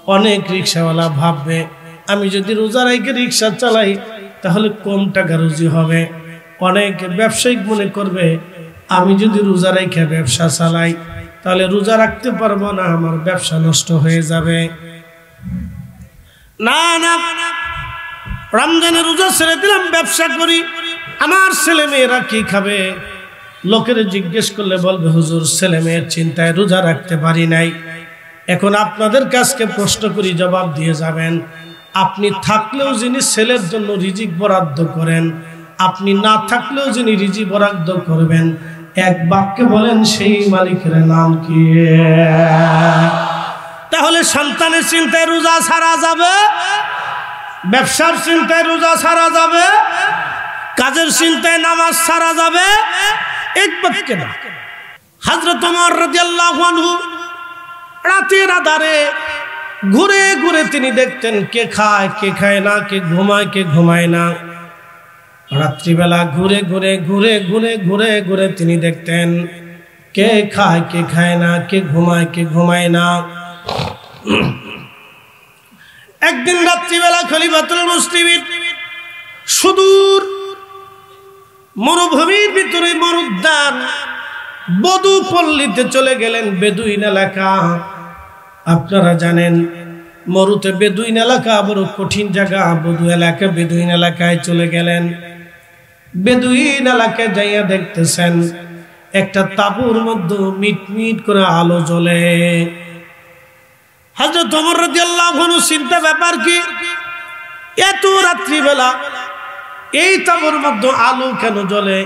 অনেক রিক্সাওয়ালা ভাববে আমি যদি রোজা রেখে রিক্সা চালাই তাহলে কম টাকা রুজি হবে। অনেক ব্যবসায়িক মনে করবে আমি যদি রোজা রেখে ব্যবসা চালাই তাহলে রোজা রাখতে পারবো না, আমার ব্যবসা নষ্ট হয়ে যাবে। না না, রমজানে রোজা ছেড়ে দিলাম, ব্যবসা করি, আমার ছেলে মেয়েরা কি খাবে? লোকের জিজ্ঞেস করলে বলবে হুজুর ছেলে মেয়ের চিন্তায় রোজা রাখতে পারি নাই। এখন আপনাদের কাছকে প্রশ্ন করি, জবাব দিয়ে যাবেন। আপনি থাকলেও যিনি ছেলের জন্য রিজিক বরাদ্দ করেন, আপনি না থাকলেও যিনি রিজিক বরাদ্দ করবেন, এক বাক্যে বলেন সেই মালিকের নাম কি? তাহলে সন্তানের চিন্তায় রোজা ছাড়া যাবে, ব্যবসার চিন্তায় রোজা ছাড়া যাবে, কাজের চিন্তায় নামাজ ছাড়া যাবে? এক বাক্যে না। হযরত ওমর রাদিয়াল্লাহু আনহু রাতের আধারে ঘুরে ঘুরে তিনি দেখতেন কে খায় কে খায় না, কে ঘুমায় কে ঘুমায় না। রাত্রিবেলা ঘুরে ঘুরে ঘুরে ঘুরে ঘুরে ঘুরে তিনি দেখতেন কে খায় কে খায় না, কে ঘুমায় কে ঘুমায় না। একদিন রাত্রিবেলা খলিফাতুল মুসলিমিন সুদূর মরুভূমির ভিতরে মরুদ্যান বদু পল্লীতে চলে গেলেন, বেদুইন এলাকা। আপনারা জানেন মরুতে বেদুইন এলাকা বড় কঠিন জায়গা। বদু এলাকা বেদুইন এলাকায় চলে গেলেন। বেদুইন এলাকায় যাইয়া দেখতেছেন একটা তাঁবুর মধ্যে মিটমিট করে আলো জ্বলে। হযরত ওমর রাদিয়াল্লাহু আনহু চিন্তা, ব্যাপার কি? এত রাত্রিবেলা এই তাঁবুর মধ্যে আলো কেন জ্বলে?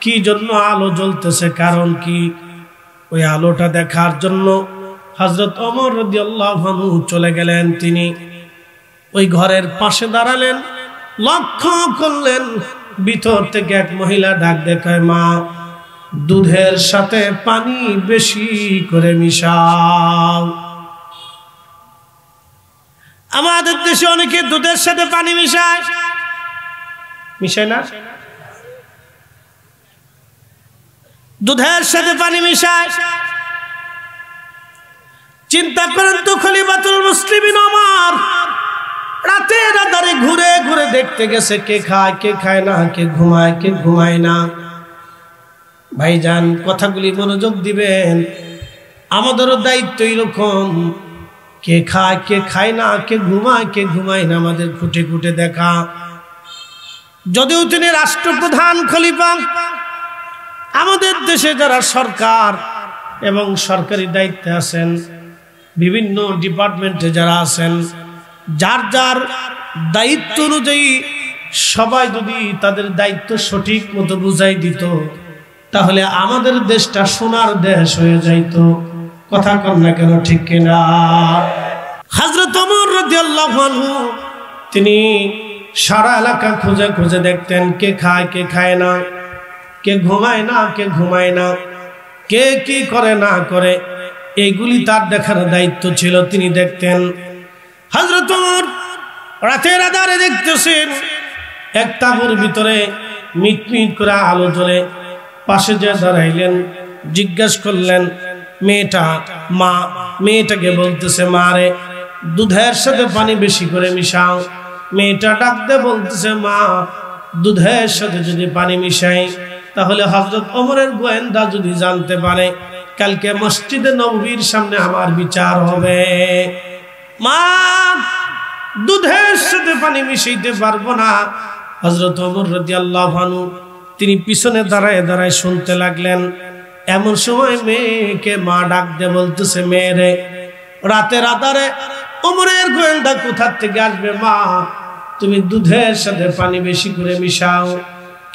কি জন্য আলো জ্বলতেছে, কারণ কি? ওই আলোটা দেখার জন্য হযরত ওমর রাদিয়াল্লাহু আনহু চলে গেলেন। তিনি ওই ঘরের পাশে দাঁড়ালেন, লক্ষ্য করলেন ভিতর থেকে এক মহিলা ডাক দেখায়, মা দুধের সাথে পানি বেশি করে মিশাও। আমাদের দেশে অনেকে দুধের সাথে পানি মিশায়, মিশায় না? দুধের সাথে পানি মিশায়। চিন্তা করেন তো, খলিফাতুল মুসলিমিন ওমর রাতের আধারে ঘুরে ঘুরে দেখতে গেছে কে খায় কে খায় না, কে ঘুমায় কে ঘুমায় না। ভাইজান কথাগুলি মনোযোগ দিবেন, আমাদেরও দায়িত্ব এরকম, কে খায় কে খায় না, কে ঘুমায় না, আমাদের খুঁটে খুঁটে দেখা। যদিও তিনি রাষ্ট্রপ্রধান খলিফা, আমাদের দেশে যারা সরকার এবং সরকারি দায়িত্বে আছেন, বিভিন্ন ডিপার্টমেন্টে যারা আছেন, যার যার দায়িত্ব অনুযায়ী সবাই যদি তাদের দায়িত্ব সঠিক মতো বুঝাই দিত, তাহলে আমাদের দেশটা সোনার দেশ হয়ে যাইত। কথা কন না কেন, ঠিক কিনা? হযরত ওমর রাদিয়াল্লাহু আনহু তিনি সারা এলাকা খুঁজে খুঁজে দেখতেন কে খায় কে খায় না, কে ঘুমায় না কে ঘুমায় না, কে কি করে না করে, এইগুলি তার দেখার দায়িত্ব ছিল, তিনি দেখতেন। হযরত ওমর রাতের আধারে দেখতেছেন এক তাঁবুর ভিতরে মিটমিট করে আলো জ্বলে। পাশে যে দাঁড়াইলেন, জিজ্ঞাসা করলেন মেয়েটা, মা, মেয়েটাকে বলতেছে, মা রে দুধের সাথে পানি বেশি করে মিশাও। মেয়েটা ডাকতে বলতেছে, মা দুধের সাথে যদি পানি মিশাই তাহলে হযরত ওমরের গোয়েন্দা যদি জানতে পারে, কালকে মসজিদে নববীর সামনে আমার বিচার হবে। মা দুধের সাথে পানি মিশাইতে পারবো না। হযরত ওমর রাদিয়াল্লাহু আনহু তিনি পিছনে দাঁড়ায় দাঁড়ায় শুনতে লাগলেন। এমন সময় মেয়েকে মা ডাক দিয়ে বলতেছে, মেয়েরে রাতের আধারে ওমরের গোয়েন্দা কোথা থেকে আসবে? মা তুমি দুধের সাথে পানি বেশি করে মিশাও,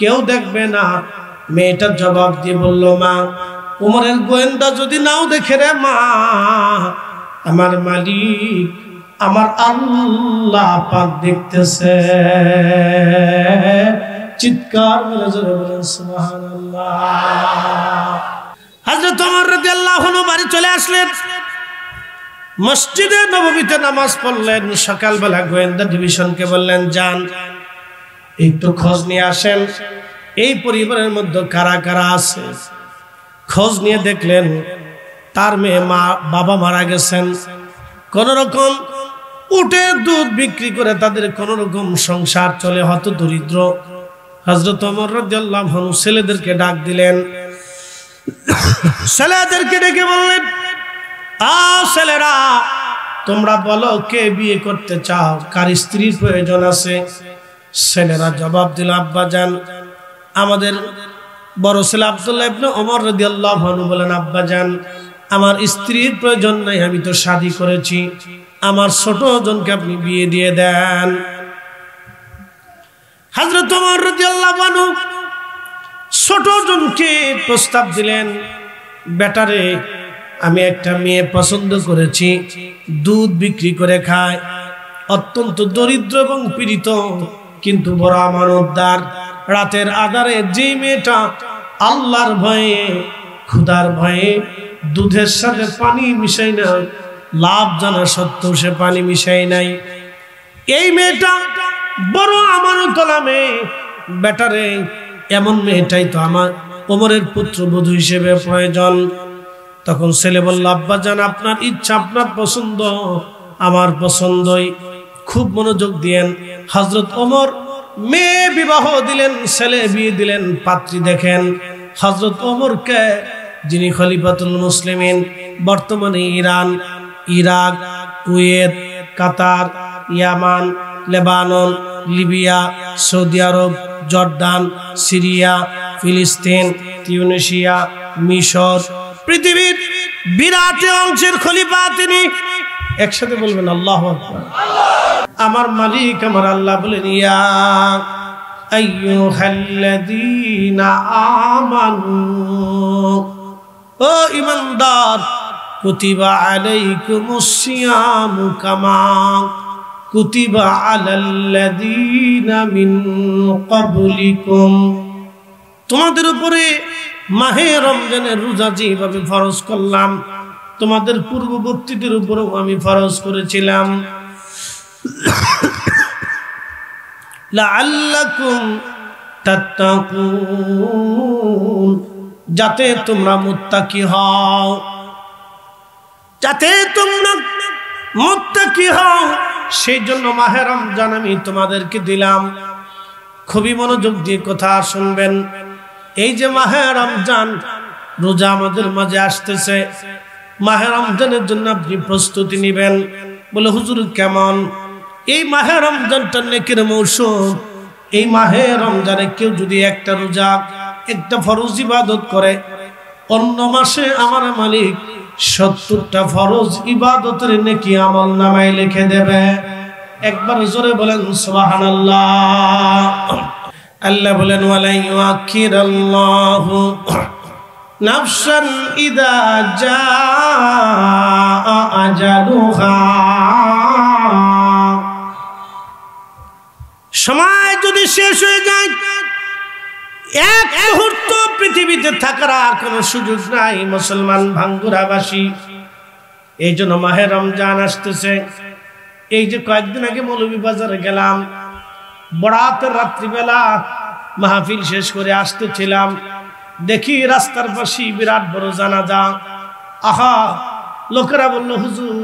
কেউ দেখবে না। মেয়েটা জবাব দিয়ে বলল, মা ওমরের গোয়েন্দা যদি নাও দেখে রে মা, আমার মালিক আমার আল্লাহ পাক দেখতেছে। চিৎকার করে জোরে বলেন সুবহানাল্লাহ। হযরত ওমর রাদিয়াল্লাহু আনহু বাড়ি চলে আসলেন, মসজিদে নববীতে নামাজ পড়লেন। সকালবেলা গোয়েন্দা ডিভিশনকে বললেন, যান একটু খোঁজ নিয়ে আসেন এই পরিবারের মধ্যে কারা কারা আছে। খোঁজ নিয়ে দেখলেন তার মেয়ে বাবা মারা গেছেন, কোন রকম উটের দুধ বিক্রি করে তাদের কোন রকম সংসার চলে, হত দরিদ্র। হযরত ওমর রাদিয়াল্লাহু আনহু ছেলেদেরকে ডাক দিলেন, ছেলেদেরকে ডেকে বললেন, ছেলেরা তোমরা বলো কে বিয়ে করতে চাও, কার স্ত্রীর প্রয়োজন আছে? ছেলেরা জবাব দিল, আব্বাজান আমাদের বড় ছেলে আব্দুল্লাহ ইবনে ওমর রাদিয়াল্লাহু আনহু বলেন, আব্বাজান আমার স্ত্রীর প্রয়োজন নাই, আমি তো শাদী করেছি, আমার ছোট জনকে আপনি বিয়ে দিয়ে দেন। হযরত ওমর রাদিয়াল্লাহু আনহু ছোট জনকে প্রস্তাব দিলেন, বেটারে আমি একটা মেয়ে পছন্দ করেছি, দুধ বিক্রি করে খায়, অত্যন্ত দরিদ্র এবং পীড়িত, কিন্তু বড় আমানতদার। রাতের আধারে যে মেয়েটা আল্লাহর ভয়ে ক্ষুধার ভয়ে দুধের সাথে পানি মিশাই না, লাভ জানা সত্ত্বেও সে পানি মিশাই নাই, এই মেয়েটা বড় আমানতওয়ালা মেয়ে। বেটারে এমন মেয়েটাই তো আমার ওমরের পুত্রবধূ হিসেবে প্রয়োজন। তখন ছেলে বলল, আব্বাজান আপনার ইচ্ছা, আপনার পছন্দ, আমার পছন্দই। খুব মনোযোগ দিয়েন। হযরত ওমর মেয়ে বিবাহ দিলেন, ছেলে বিয়ে দিলেন। পাত্রী দেখেন হযরত ওমরকে, যিনি খলিফাতুল মুসলিমিন, বর্তমানে ইরান, ইরাক, কুয়েত, কাতার, ইয়ামান, লেবানন, লিবিয়া, সৌদি আরব, জর্দান, সিরিয়া, ফিলিস্তিন, তিউনিসিয়া, মিশর, পৃথিবীর বিরাট অংশের খলিফা তিনি। একসাথে বলবেন আল্লাহু আকবার। আমার মালিক আমার আল্লাহ বলেন, ইয়া আইয়ুহাল্লাযীনা আমানু, ও ঈমানদার, কুতিবা আলাইকুমুস সিয়ামু কামা কুতিবা আলাল্লাযীনা মিন ক্বাবলিকুম, তোমাদের উপরে মাহে রমজানের রোজা যেভাবে ফরজ করলাম, তোমাদের পূর্ববর্তীদের উপরেও আমি ফরজ করেছিলাম, লাআল্লাকুম তাত্তাকুন, যাতে তোমরা মুত্তাকি হও, যাতে তোমরা মুত্তাকি হও, সেই জন্য মাহে রমজান আমি তোমাদেরকে দিলাম। খুবই মনোযোগ দিয়ে কথা শুনবেন। এই যে মাহে রমজান, রোজা আমাদের মাঝে আসতেছে, মাহে রমজানের জন্য আপনি প্রস্তুতি নেবেন। বলে হুজুর কেমন? এই মাহে রমজানটা নেকের মৌসুম। এই মাহে রমজানে কেউ যদি একটা রোজা, একটা ফরজ ইবাদত করে, অন্য মাসে আমার মালিক 70টা ফরজ ইবাদতের নেকি আমল নামায় লিখে দেবে। একবার জোরে বলেন সুবহানাল্লাহ। আল্লাহ বলেন, ওয়ালা ইউআখিরাল্লাহু নাফসান ইযা জাআ আজালুহা, সময় যদি শেষ হয়ে যায়, এক মুহূর্ত পৃথিবীতে থাকার আর কোনো সুযোগ নাই মুসলমান ভাঙ্গুরাবাসী। এই জন্য মাহে রমজান আসতেছে। এই যে কয়েকদিন আগে মৌলভীবাজারে গেলাম, বরাতের রাত্রিবেলা মাহফিল শেষ করে আসতেছিলাম, দেখি রাস্তার পাশে বিরাট বড় জানাজা। আহা, লোকেরা বলল, হুজুর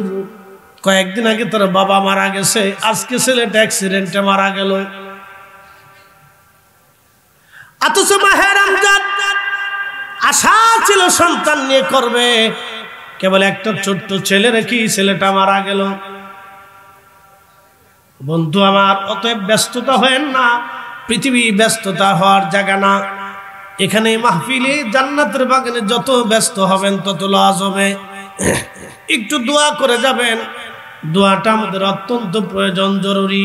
কয়েকদিন আগে তোর বাবা মারা গেছে, আজকে ছেলেটা অ্যাক্সিডেন্টে মারা গেল। অথচ মাহে রমজান আশা ছিল সন্তান নিয়ে করবে, কেবল একটা ছোট্ট ছেলে রেখে ছেলেটা মারা গেল। বন্ধু আমার, অতএব ব্যস্ততা হয় না, পৃথিবী ব্যস্ততা হওয়ার জায়গা না। এখানে মাহফিলে জান্নাতের বাগানে যত ব্যস্ত হবেন তত লস হবে। একটু দোয়া করে যাবেন, দোয়াটা আমাদের অত্যন্ত প্রয়োজন, জরুরি।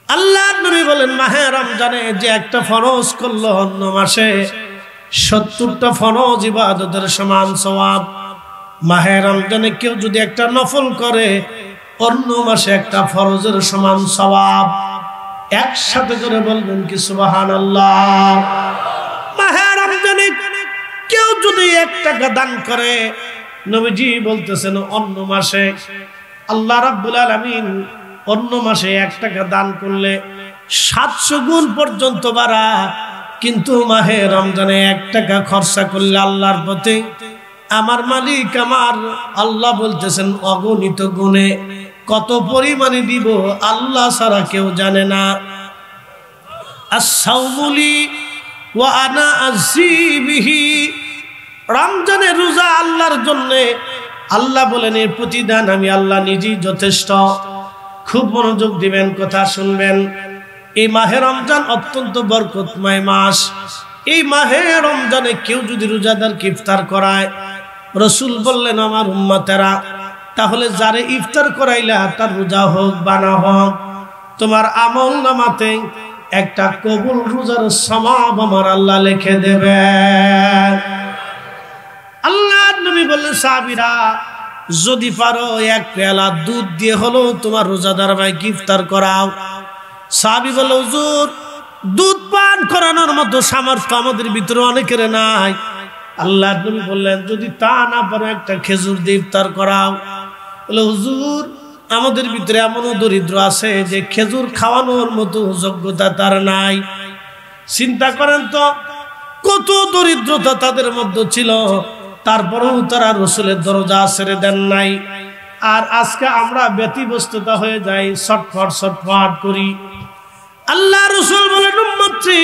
আল্লাহর নবী বলেন, মাহে রমজানে যে একটা ফরজ করলো, অন্য মাসে 70টা ফরজ ইবাদতের সমান সওয়াব। মাহে রমজানে কেউ যদি একটা নফল করে, অন্য মাসে একটা ফরজের সমান সওয়াব। একসাথে করে বলবেন কি সুবহানাল্লাহ। মাহে রমজানে কেউ যদি 1 টাকা দান করে, নবীজি বলতেছেন অন্য মাসে আল্লাহ রাব্বুল আলামিন অন্য মাসে 1 টাকা দান করলে 700 গুণ পর্যন্ত বাড়া। কিন্তু মাহে রমজানে 1 টাকা খরচা করলে আল্লাহর পথে, আমার মালিক আমার আল্লাহ বলতেছেন অগণিত গুণে কত পরিমাণে দিব আল্লাহ ছাড়া কেউ জানে না। আস-সাওমুলি ওয়া আনা আযী বিহি, রমজানের রোজা আল্লাহর জন্য। আল্লাহ বলেন এর প্রতিদান আমি আল্লাহ নিজেই যথেষ্ট। খুব মনোযোগ দিবেন, কথা শুনবেন। এই মাহে রমজান অত্যন্ত বরকতময় মাস। এই মাহে রমজানে কেউ যদি রোজাদারকে ইফতার করায়, রাসূল বললেন আমার উম্মতেরা, তাহলে যারে ইফতার করাইলা তার রোজা হোক বা না হোক, তোমার আমল নামাতে একটা কবুল রোজার সওয়াব আমার আল্লাহ লিখে দেবেন। আল্লাহর নবী বললেন সাহাবীরা, যদি পারো এক পেয়ালা দুধ দিয়ে হলো তোমার রোজাদার ভাইকে ইফতার করাও। সাহাবী বলল, হুজুর দুধ পান করানোর মতো সামর্থ্য আমাদের ভিতরে অনেকের নাই। আল্লাহর নবী বললেন, যদি তা না পারো একটা খেজুর দিয়ে ইফতার করাও। বলে, হুজুর আমাদের ভিতরে এমনও দরিদ্র আছে যে খেজুর খাওয়ানোর মতো যোগ্যতা তার নাই। চিন্তা করেন তো কত দরিদ্রতা তাদের মধ্যে ছিল, তারপরেও তারা রাসূলের দরজা ছেড়ে দেন নাই। আর আজকে আমরা ব্যতিব্যস্ততা হয়ে যাই, ছটফট করি। আল্লাহ রাসূল বলেন, উম্মতটি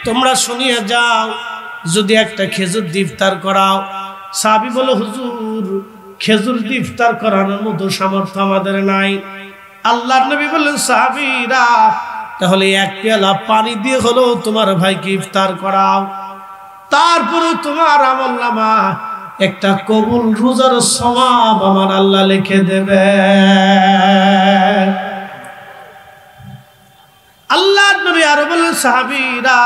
তোমরা শুনিয়ে যাও, যদি একটা খেজুর দিয়ে ইফতার করাও। সাহাবী বলে, হুজুর খেজুর দিয়ে ইফতার করানোর মতো সামর্থ্য আমাদের নাই। আল্লাহর নবী বললেন, সাহাবীরা তাহলে এক পেয়ালা পানি দিয়ে হলো তোমার ভাইকে ইফতার করাও, তারপরে তোমার আমলনামা একটা কবুল রোজার সওয়াব আমার আল্লাহ লিখে দেবে। আল্লাহর নবী আরো বললেন, সাহাবীরা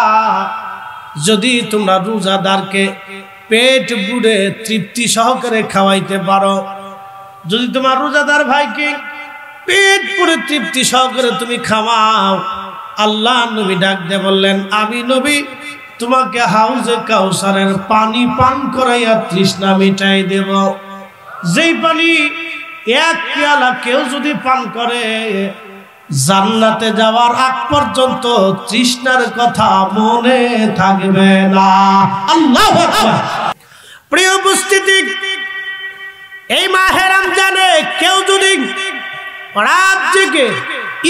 যদি তোমরা রোজাদারকে পেট পুরে তৃপ্তি সহকারে খাওয়াইতে পারো, যদি তোমার রোজাদার ভাইকে পেট পুরে তৃপ্তি সহকারে তুমি খাওয়াও, আল্লাহ নবী ডাক দিয়ে বললেন, আমি নবী তোমাকে হাউজে কাউসারের পানি পান করাইয়া তৃষ্ণা মিটাই দেব। যেই পানি এক পেয়ালা কেউ যদি পান করে, জান্নাতে যাওয়ার আগ পর্যন্ত তৃষ্ণার কথা মনে থাকবে না। আল্লাহু আকবার। প্রিয় উপস্থিতি, এই মাহে রমজানে কেউ যদি রাত জেগে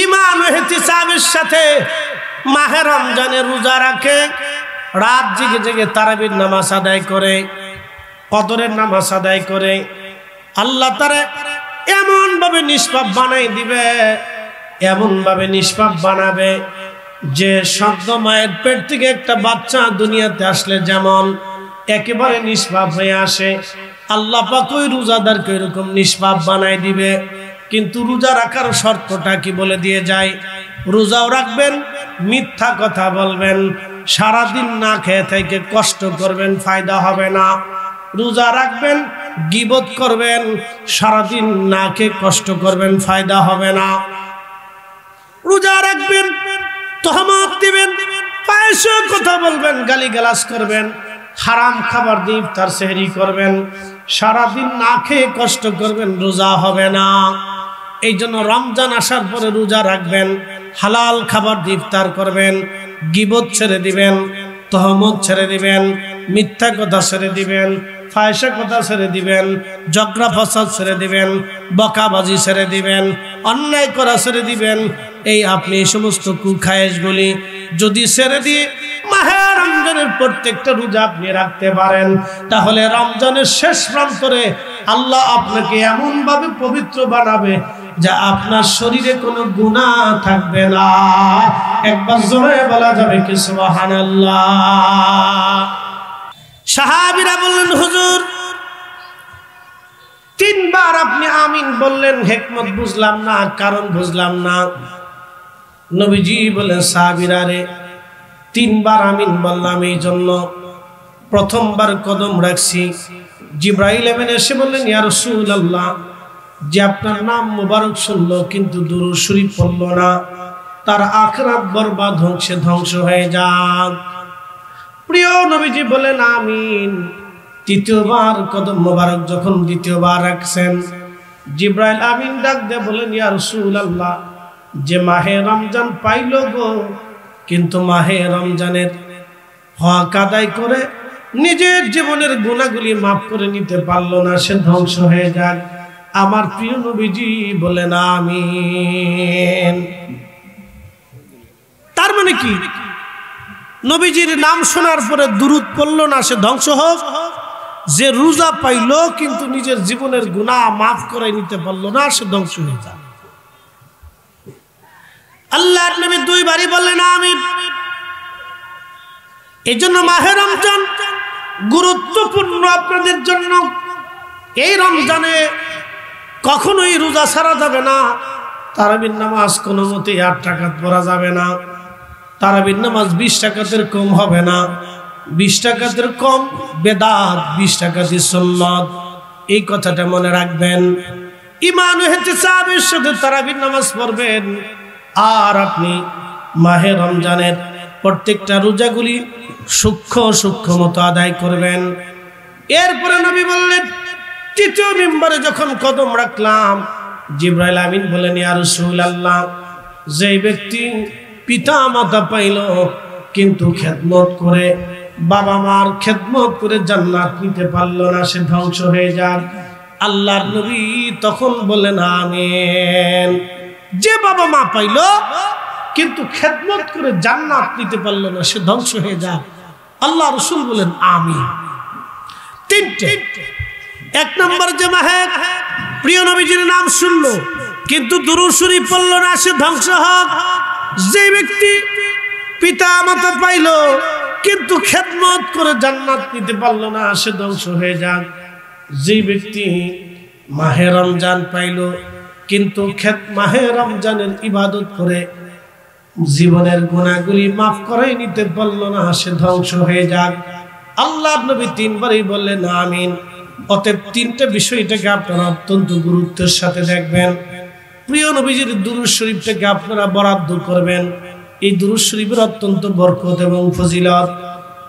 ঈমান ও ইহতিসাবের সাথে মাহে রমজানে রোজা রাখে, রাত জেগে জেগে তারাবির নামাজ আদায় করে, কদরের নামাজ আদায় করে, আল্লাহ তারে এমন ভাবে নিষ্পাপ বানাই দিবে, এমন ভাবে নিষ্পাপ বানাবে যে সদ্য মায়ের পেট থেকে একটা বাচ্চা দুনিয়াতে আসলে যেমন একেবারে নিষ্পাপ হয়ে আসে, আল্লাহ পাক ওই রোজাদারকে এরকম নিষ্পাপ বানাই দিবে। কিন্তু রোজা রাখার শর্তটা কি বলে দিয়ে যায়, রোজাও রাখবেন, মিথ্যা কথা বলবেন, সারাদিন না খেয়ে থেকে কষ্ট করবেন, ফায়দা হবে না। রোজা রাখবেন, গীবত করবেন, সারাদিন না খেয়ে কষ্ট করবেন, ফায়দা হবে না। রোজা রাখবেন, তহমত দিবেন, পায়েসে কথা বলবেন, গালিগালাজ করবেন, হারাম খাবার দিয়ে ইফতার সেহরি করবেন, সারাদিন না খেয়ে কষ্ট করবেন, রোজা হবে না। এই জন্য রমজান আসার পরে রোজা রাখবেন, হালাল খাবার দিয়ে ইফতার করবেন, গীবত ছেড়ে দিবেন, তহমত ছেড়ে দিবেন, মিথ্যা কথা ছেড়ে দিবেন, ফায়সা কথা ছেড়ে দিবেন, ঝগড়া ফাসাদ ছেড়ে দিবেন, বকাবাজি ছেড়ে দিবেন, অন্যায় করা ছেড়ে দিবেন। এই আপনি এই সমস্ত কুখায়েশগুলি যদি ছেড়ে দিয়ে মাহে রমজানের প্রত্যেকটা রোজা আপনি রাখতে পারেন, তাহলে রমজানের শেষ প্রান্তরে আল্লাহ আপনাকে এমন ভাবে পবিত্র বানাবে যে আপনার শরীরে কোনো গুনাহ থাকবে না। একবার জোরে বলা যাবে কি সুবহানাল্লাহ। সাহাবীরা বললেন, হুজুর তিনবার আপনি আমিন বললেন, হিকমত বুঝলাম না, কারণ বুঝলাম না। নবীজি বলেন, সাহাবীরা রে, তিনবার আমিন বললাম এই জন্য, প্রথমবার কদম রাখছি, জিবরাইল আমিন এসে বললেন, ইয়া রাসূলুল্লাহ, যে আপনার নাম মুবারক শুনলো কিন্তু দুরূদ শরীফ পড়লো না, তার আখিরাত বরবাদ ধ্বংস হয়ে যাক। প্রিয় নবীজি বলেন আমিন। তৃতীয়বার কদম মোবারক যখন দ্বিতীয়বার রাখছেন, জিবরাইল আমিন ডাক দিয়ে বলেন, ইয়া রাসূলুল্লাহ, যে মাহে রমজান পাইল গো, কিন্তু মাহে রমজানের হক আদায় করে নিজের জীবনের গুনাহগুলি মাফ করে নিতে পারলো না, সে ধ্বংস হয়ে যাক। আমার প্রিয় নবীজি বলেন আমিন। তার মানে কি, নবীজির নাম শোনার পরে দুরূদ পড়লো না সে ধ্বংস হোক, যে রোজা পাইলো কিন্তু নিজের জীবনের গুনাহ মাফ করে নিতে পারলো না সে ধ্বংস হয়ে যায়। আল্লাহর নবী দুইবারই বললেন আমিন। এই জন্য মাহে রমজান গুরুত্বপূর্ণ আপনাদের জন্য। এই রমজানে কখনোই রোজা ছাড়া যাবে না। তারাবির নামাজ কোনো মতেই 8 রাকাত পড়া যাবে না। তারাবির নামাজ 20 রাকাতের কম হবে না। 20 রাকাতের কম বেদাত, 20 রাকাতই সুন্নাত। এই কথাটা মনে রাখবেন। ঈমান ও ইহতিসাবের সাথে তারাবির নামাজ পড়বেন। আর আপনি মাহে রমজানের প্রত্যেকটা রোজাগুলি সূক্ষ্ম মতো আদায় করবেন। এরপরে নবী বললেন, তৃতীয় মিম্বরে যখন কদম রাখলাম, জিবরাইল আমিন বলেন, ইয়া রাসূলুল্লাহ, যে ব্যক্তি পিতা মাতা পাইল কিন্তু খেদমত করে, বাবা মার খেদমত করে জান্নাত নিতে পারলো না, সে ধ্বংস হয়ে যান। আল্লাহর নবী তখন বললেন আমিন। যে বাবা মা পাইল কিন্তু খেদমত করে জান্নাত নিতে পারলো না, সে ধ্বংস হয়ে যান। আল্লাহ রাসূল বলেন আমিন। তিনটে। এক নম্বর, যে মাহে প্রিয় নবীজির নাম শুনলো কিন্তু দুরূদ শরীফ পড়লো না, সে ধ্বংস হোক। যে ব্যক্তি পিতা মাতা পাইল কিন্তু খেদমত করে জান্নাত নিতে পারলো না, সে ধ্বংস হয়ে যাক। যে ব্যক্তি মাহে রমজান পাইল কিন্তু মাহে রমজানের ইবাদত করে জীবনের গুনাহগুলি মাফ করে নিতে পারলো না, সে ধ্বংস হয়ে যাক। আল্লাহর নবী তিনবারই বললেন আমিন। অতএব তিনটা বিষয়টাকে আপনারা অত্যন্ত গুরুত্বের সাথে দেখবেন। প্রিয় নবীজির দুরূদ শরীফটাকে আপনারা বরাদ্দ করবেন। এই দুরূদ শরীফের অত্যন্ত বরকত এবং ফজিলত।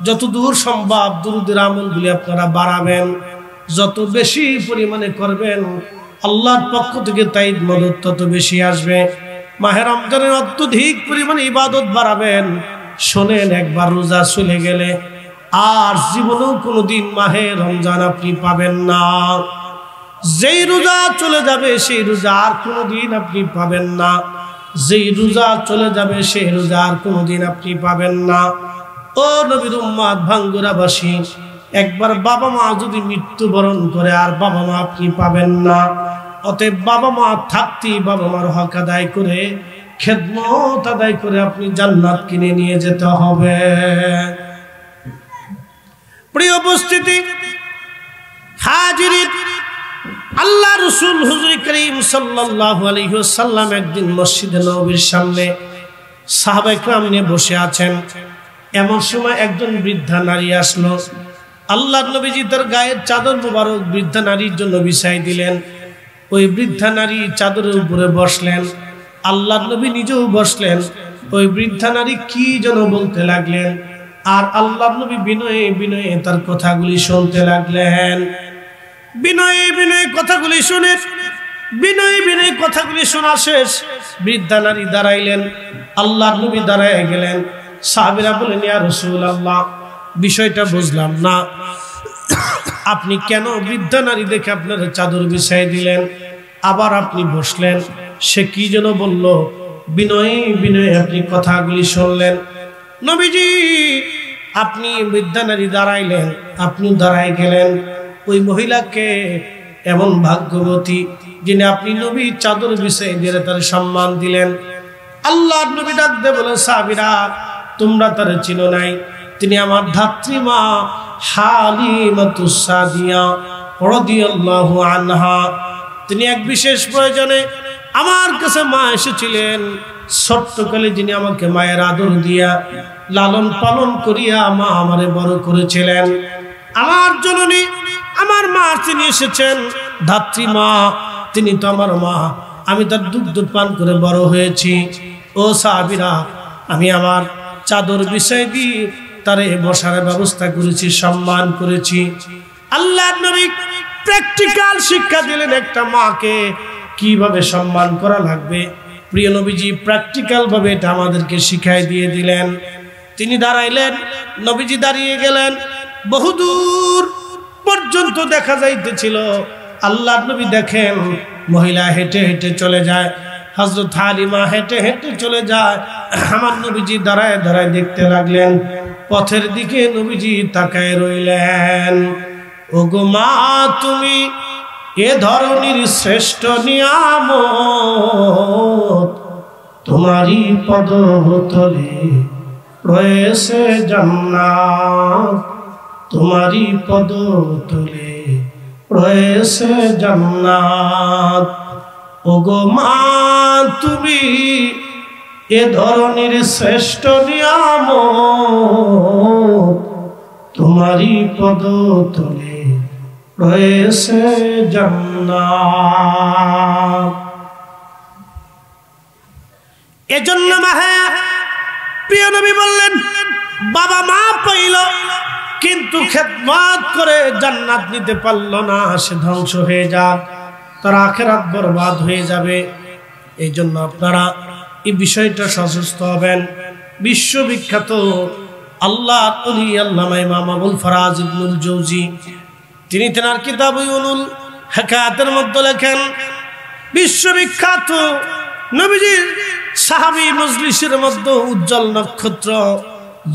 যত দূর সম্ভব দুরূদের আমলগুলি আপনারা বাড়াবেন, যত বেশি পরিমাণে করবেন আল্লাহর পক্ষ থেকে তাইদ মদদ তত বেশি আসবে। মাহে রমজানের অত্যধিক পরিমাণে ইবাদত বাড়াবেন। শোনেন, একবার রোজা চলে গেলে আর জীবনেও কোনোদিন মাহে রমজান আপনি পাবেন না। যেই রোজা চলে যাবে সেই রোজা আর কোনোদিন আপনি পাবেন না। যেই রোজা চলে যাবে সেই রোজা আর কোনোদিন আপনি পাবেন না। ও নবীর উম্মত ভাঙ্গুরাবাসী, একবার বাবা মা যদি মৃত্যুবরণ করে আর বাবা মা আপনি পাবেন না। অতএব বাবা মা থাকতেই বাবা মার হক আদায় করে, খেদমত আদায় করে আপনি জান্নাত কিনে নিয়ে যেতে হবে। প্রিয় উপস্থিতি, হাজিরিন, আল্লাহ রাসূল হুজুর করিম সাল্লাল্লাহু আলাইহি ওয়াসাল্লাম একদিন মসজিদে নববীর সামনে সাহাবায়ে কেরাম নিয়ে বসে আছেন। এমন সময় একজন বৃদ্ধা নারী আসলো। আল্লাহর নবীজি তার গায়ের চাদর মোবারক বৃদ্ধা নারীর জন্য বিছাই দিলেন। ওই বৃদ্ধা নারী চাদরের উপরে বসলেন। আল্লাহর নবী নিজেও বসলেন। ওই বৃদ্ধা নারী কি যেন বলতে লাগলেন, আর আল্লাহর নবী বিনয়ে বিনয়ে তার কথাগুলি শুনতে লাগলেন। বিনয়ে বিনয়ে কথাগুলি শুনে, বিনয়ে বিনয়ে কথাগুলি শোনা শেষ, বৃদ্ধা নারী দাঁড়াইলেন। আল্লাহর নবী দাঁড়ায় গেলেন। সাহাবীরা বলেন, ইয়া রাসূলুল্লাহ, বিষয়টা বুঝলাম না, আপনি কেন বৃদ্ধা নারী দেখে আপনার চাদর বিছাই দিলেন, আবার আপনি বসলেন? সে কি যেন বলল, বিনয়ে বিনয়ে আপনি কথাগুলি শুনলেন। নবীজি, আপনি বৃদ্ধা নারী দাঁড়াইলেন, আপনি দাঁড়ায় গেলেন। ওই মহিলাকে এমন ভাগ্যবতী যিনি আপনি নবী চাদর বিছাই দিয়ে তার সম্মান দিলেন। আল্লাহর নবী ডাক দিয়ে বলেন, সাহাবীরা, তোমরা তারে চিনো নাই? তিনি আমার ধাত্রী মা হালিমাতুস সাদিয়া রাদিয়াল্লাহু আনহা। তিনি এক বিশেষ প্রয়োজনে আমার কাছে মা এসেছিলেন। ছোট্টকালে যিনি আমাকে মায়ের আদর দিয়া লালন পালন করিয়া মা আমারে বড় করেছিলেন। আমার জননী, আমার মা তিনি এসেছেন। ধাত্রী মা, তিনি তো আমার মা। আমি তার দুগ্ধ পান করে বড় হয়েছি। ও সাহাবীরা, আমি আমার চাদর বিছাই দিয়ে তারে বসার ব্যবস্থা করেছি, সম্মান করেছি। আল্লাহর নবী প্র্যাকটিক্যাল শিক্ষা দিলেন একটা মাকে কিভাবে সম্মান করা লাগবে। প্রিয় নবীজি প্র্যাকটিক্যাল ভাবে এটা আমাদেরকে শিখাই দিয়ে দিলেন। তিনি দাঁড়াইলেন, নবীজি দাঁড়িয়ে গেলেন। বহুদূর পর্যন্ত দেখা যাইতেছিল আল্লাহর নবী দেখেন মহিলা হেঁটে হেঁটে চলে যায়, হযরত হালিমা হেঁটে হেঁটে চলে যায়। আমার নবীজি দাঁড়ায় দাঁড়ায় দেখতে লাগলেন, পথের দিকে নবীজি তাকায় রইলেন। ওগো মা, তুমি এ ধরনের শ্রেষ্ঠ নিয়ামত, তোমারই পদতলে রয়েছে জান্নাত, তোমারই পদতলে রয়েছে জান্নাত। ওগো মা, তুমি এ ধরনের শ্রেষ্ঠ নিয়ামত, তোমারই পদতলে রয়েছে জান্নাত। এজন্য প্রিয় নবী বললেন, বাবা মা পাইল কিন্তু খেদমত করে জান্নাত নিতে পারল না, সে ধ্বংস হয়ে যাক, তার আখিরাত বরবাদ হয়ে যাবে। এই জন্য আপনারা এই বিষয়টা সচেষ্ট হবেন। বিশ্ববিখ্যাত আল্লাহ ওলি আল্লামা ইমাম আবুল ফারাজ ইবনুল জৌজি, তিনি তেনার কিতাব উলুল হিকায়াতের মধ্যে লেখেন, বিশ্ববিখ্যাত নবীজির সাহাবী মজলিসের মধ্যে উজ্জ্বল নক্ষত্র,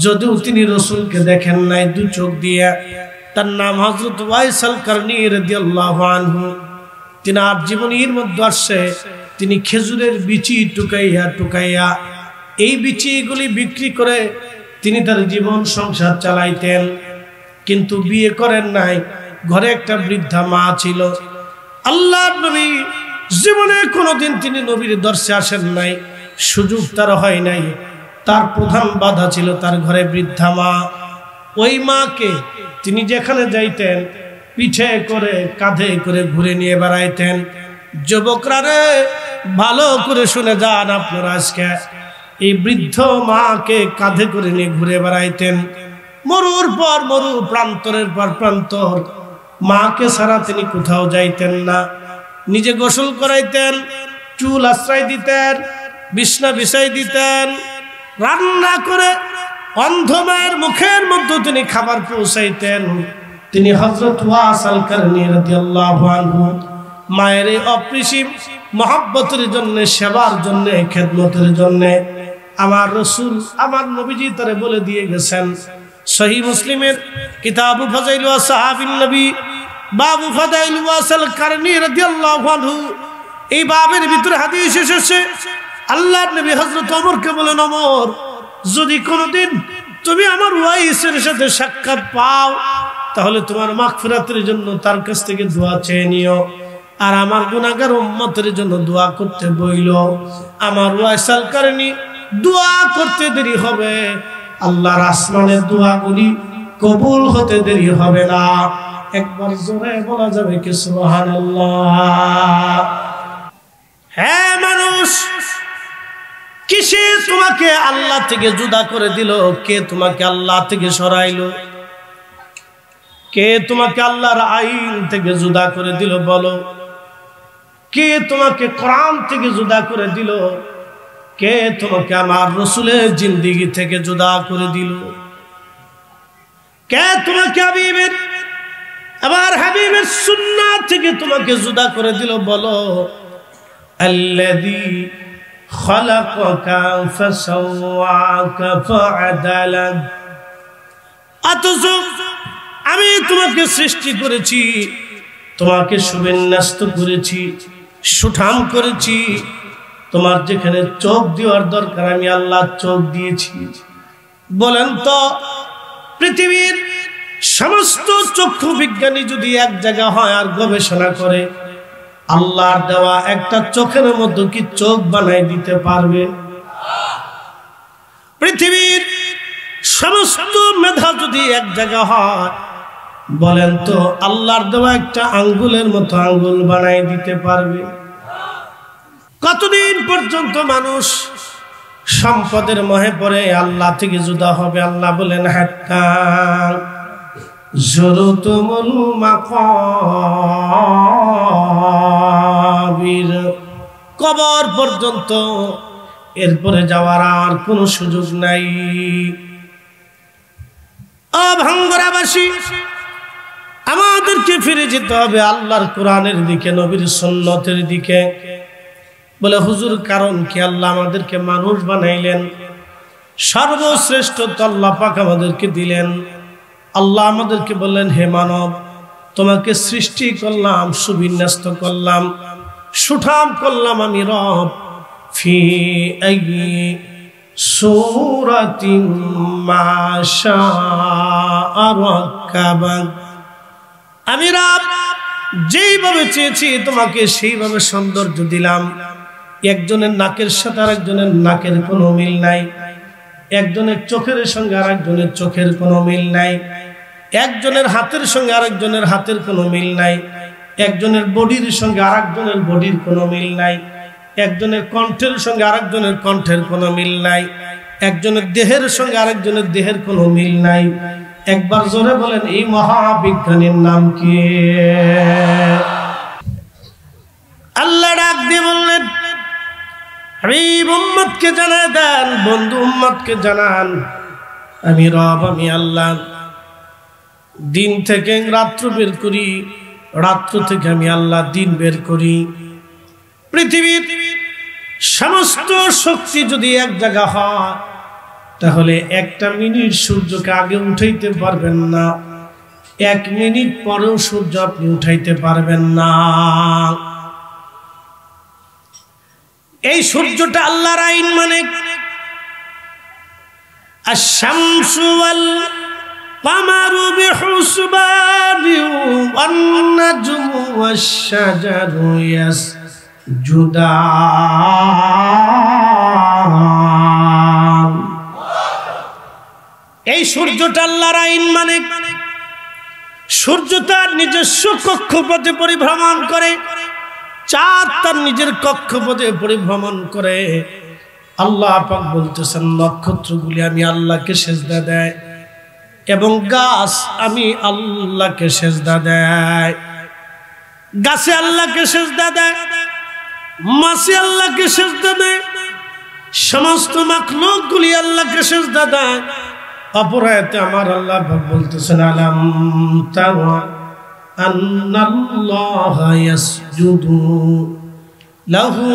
যদিও তিনি রাসূলকে দেখেন নাই দু চোখ দিয়ে, তার নাম হযরত ওয়াইসাল কারনী রাদিয়াল্লাহু আনহু। তিনার জীবনীর মধ্যে আসছে, তিনি খেজুরের বিচি টুকাইয়া টুকাইয়া এই বিচিগুলি বিক্রি করে তিনি তার জীবন সংসার চালাইতেন, কিন্তু বিয়ে করেন নাই। ঘরে একটা বৃদ্ধা মা ছিল। আল্লাহর নবী জীবনে কোনোদিন তিনি নবীর দর্শে আসেন নাই, সুযোগ তার হয় নাই। তার প্রধান বাধা ছিল তার ঘরে বৃদ্ধা মা। ওই মাকে তিনি যেখানে যাইতেন পিঠে করে কাঁধে করে ঘুরে নিয়ে বেড়াইতেন। যুবকরা রে, ভালো করে শুনে যান আপনারা, আজকে এই বৃদ্ধ মাকে কাঁধে করে নিয়ে ঘুরে বেড়াইতেন। মরুর পর মরু, প্রান্তরের পর প্রান্তর, মাকে ছাড়া তিনি কোথাও যাইতেন না। নিজে গোসল করাইতেন, চুল আশ্রয় দিতেন, বিছনা বিছাই দিতেন, রান্না করে অন্ধ মায়ের মুখের মধ্যে তিনি খাবার পৌঁছাইতেন। তিনি হযরত ওয়াসাল কারনী রাদিয়াল্লাহু আনহু মায়ের অপরিসীম মহব্বতের জন্য, সেবার জন্য, খেদমতের জন্য আমার রাসূল আমার নবীজি তারে বলে দিয়ে গেছেন। সহিহ মুসলিমের কিতাবু ফাযাইল ওয়া সাহাবিন নবী, বাবু ফাযাইল ওয়াসাল কারনী রাদিয়াল্লাহু আনহু, এই বাবের ভিতরে হাদিস এসেছে, আল্লাহর নবী হযরত ওমরকে বলেন, ওমর, যদি কোনোদিন তুমি আমার ওয়াইসের সাথে সাক্ষাৎ পাও, তাহলে তোমার মাগফিরাতের জন্য তার কাছ থেকে দোয়া চেয়ে নিও, আর আমার গুনাহগার উম্মতের জন্য দোয়া করতে বইল। আমার ওয়াইসাল কারনী দোয়া করতে দেরি হবে, আল্লাহর আসমানের দোয়াগুলি কবুল হতে দেরি হবে না। একবার জোরে বলা যাবে কি সুবহানাল্লাহ? হ্যাঁ মানুষ, কিসে তোমাকে আল্লাহ থেকে জুদা করে দিল? কে তোমাকে আল্লাহ থেকে সরাইলো? কে তোমাকে আল্লাহর আইন থেকে জুদা করে দিল বলো? কে তোমাকে কোরআন থেকে জুদা করে দিল? কে তোমাকে আমার রাসূলের জিন্দেগি থেকে জুদা করে দিল? কে তোমাকে হাবিবের সুন্নাহ থেকে তোমাকে জুদা করে দিল বলো? আল্লাযী খালাকাকা ফাসাওয়াকা ফাআদালাক। অথচ আমি তোমাকে সৃষ্টি করেছি, তোমাকে সুবিন্যস্ত করেছি, সুঠাম করেছি, তোমার যেখানে চোখ দেওয়ার দরকার আমি আল্লাহ চোখ দিয়েছি। বলেন তো, পৃথিবীর সমস্ত চক্ষু বিজ্ঞানী যদি এক জায়গা হয় আর গবেষণা করে, আল্লাহর দেওয়া একটা চোখের মধ্যে কি চোখ বানাই দিতে পারবে? পৃথিবীর সমস্ত মেধা যদি এক জায়গা হয়, বলেন তো আল্লাহর দেওয়া একটা আঙ্গুলের মতো আঙ্গুল বানাই দিতে পারবে? কতদিন পর্যন্ত মানুষ সম্পদের মোহে পড়ে আল্লাহ থেকে জুদা হবে? আল্লাহ বলেন, হাত্তা যুরতুমুল মাকাবির, কবর পর্যন্ত, এরপরে যাওয়ার আর কোনো সুযোগ নাই। ও ভাঙ্গরাবাসী, আমাদেরকে ফিরে যেতে হবে আল্লাহর কোরআনের দিকে, নবীর সুন্নতের দিকে। বলে হুজুর কারণ কি? আল্লাহ আমাদেরকে মানুষ বানাইলেন, সর্বশ্রেষ্ঠ তো আল্লাহ পাক আমাদেরকে দিলেন। আল্লাহ আমাদেরকে বললেন, হে মানব, তোমাকে সৃষ্টি করলাম, সুবিন্যস্ত করলাম, সুঠাম করলাম আমি রব। ফি আইয়ি সূরাতিন মা শাআ রাক্কাবাক, আমি রব যেইভাবে চেয়েছি তোমাকে সেইভাবে সৌন্দর্য দিলাম। একজনের নাকের সাথে আর একজনের নাকের কোনো মিল নাই, একজনের চোখের সঙ্গে আর একজনের চোখের কোনো মিল নাই, একজনের হাতের সঙ্গে আর একজনের হাতের কোনো মিল নাই, একজনের বডির সঙ্গে আর একজনের বডির কোনো মিল নাই, একজনের কণ্ঠের সঙ্গে আর একজনের কণ্ঠের কোনো মিল নাই, একজনের দেহের সঙ্গে আরেকজনের দেহের কোনো মিল নাই। একবার জোরে বলেন, এই মহাবিজ্ঞানীর নাম কি? আল্লাহ ডাক দিয়ে বললেন, হাবিব উম্মতকে জানায় দেন, বন্ধু উম্মতকে জানান, আমি রব, আমি আল্লাহ। দিন থেকে রাত্র বের করি, রাত্র থেকে আমি আল্লাহ দিন বের করি। পৃথিবীর সমস্ত শক্তি যদি এক জায়গা হয়, তাহলে একটা মিনিট সূর্যকে আগে উঠাইতে পারবেন না, 1 মিনিট পরেও সূর্য আপনি উঠাইতে পারবেন না। এই সূর্যটা আল্লাহর আইন, মানে আশ-শামসু ওয়াল কামারু বিহুসবানি ওয়ান নাজমু ওয়াশ-শাজারু ইয়াসজুদান। এই সূর্যটা আল্লাহর আইন, মানে সূর্য তার নিজস্ব কক্ষপথে পরিভ্রমণ করে, চাঁদ তার নিজের কক্ষপথে পরিভ্রমণ করে। আল্লাহ পাক বলতেছেন, নক্ষত্রগুলি আমি আল্লাহকে সেজদা দেয় এবং গাছ আমি আল্লাহকে সেজদা দেয়। গাছে আল্লাহকে সেজদা দেয়, মাছে আল্লাহকে সেজদা দেয়, সমস্ত মাখলুকগুলি আল্লাহকে সেজদা দেয়। অপর আয়াতে আমার আল্লাহ পাক বলতেছেন, আলাম তারা আন্নাল্লাহা ইয়াসজুদু লাহু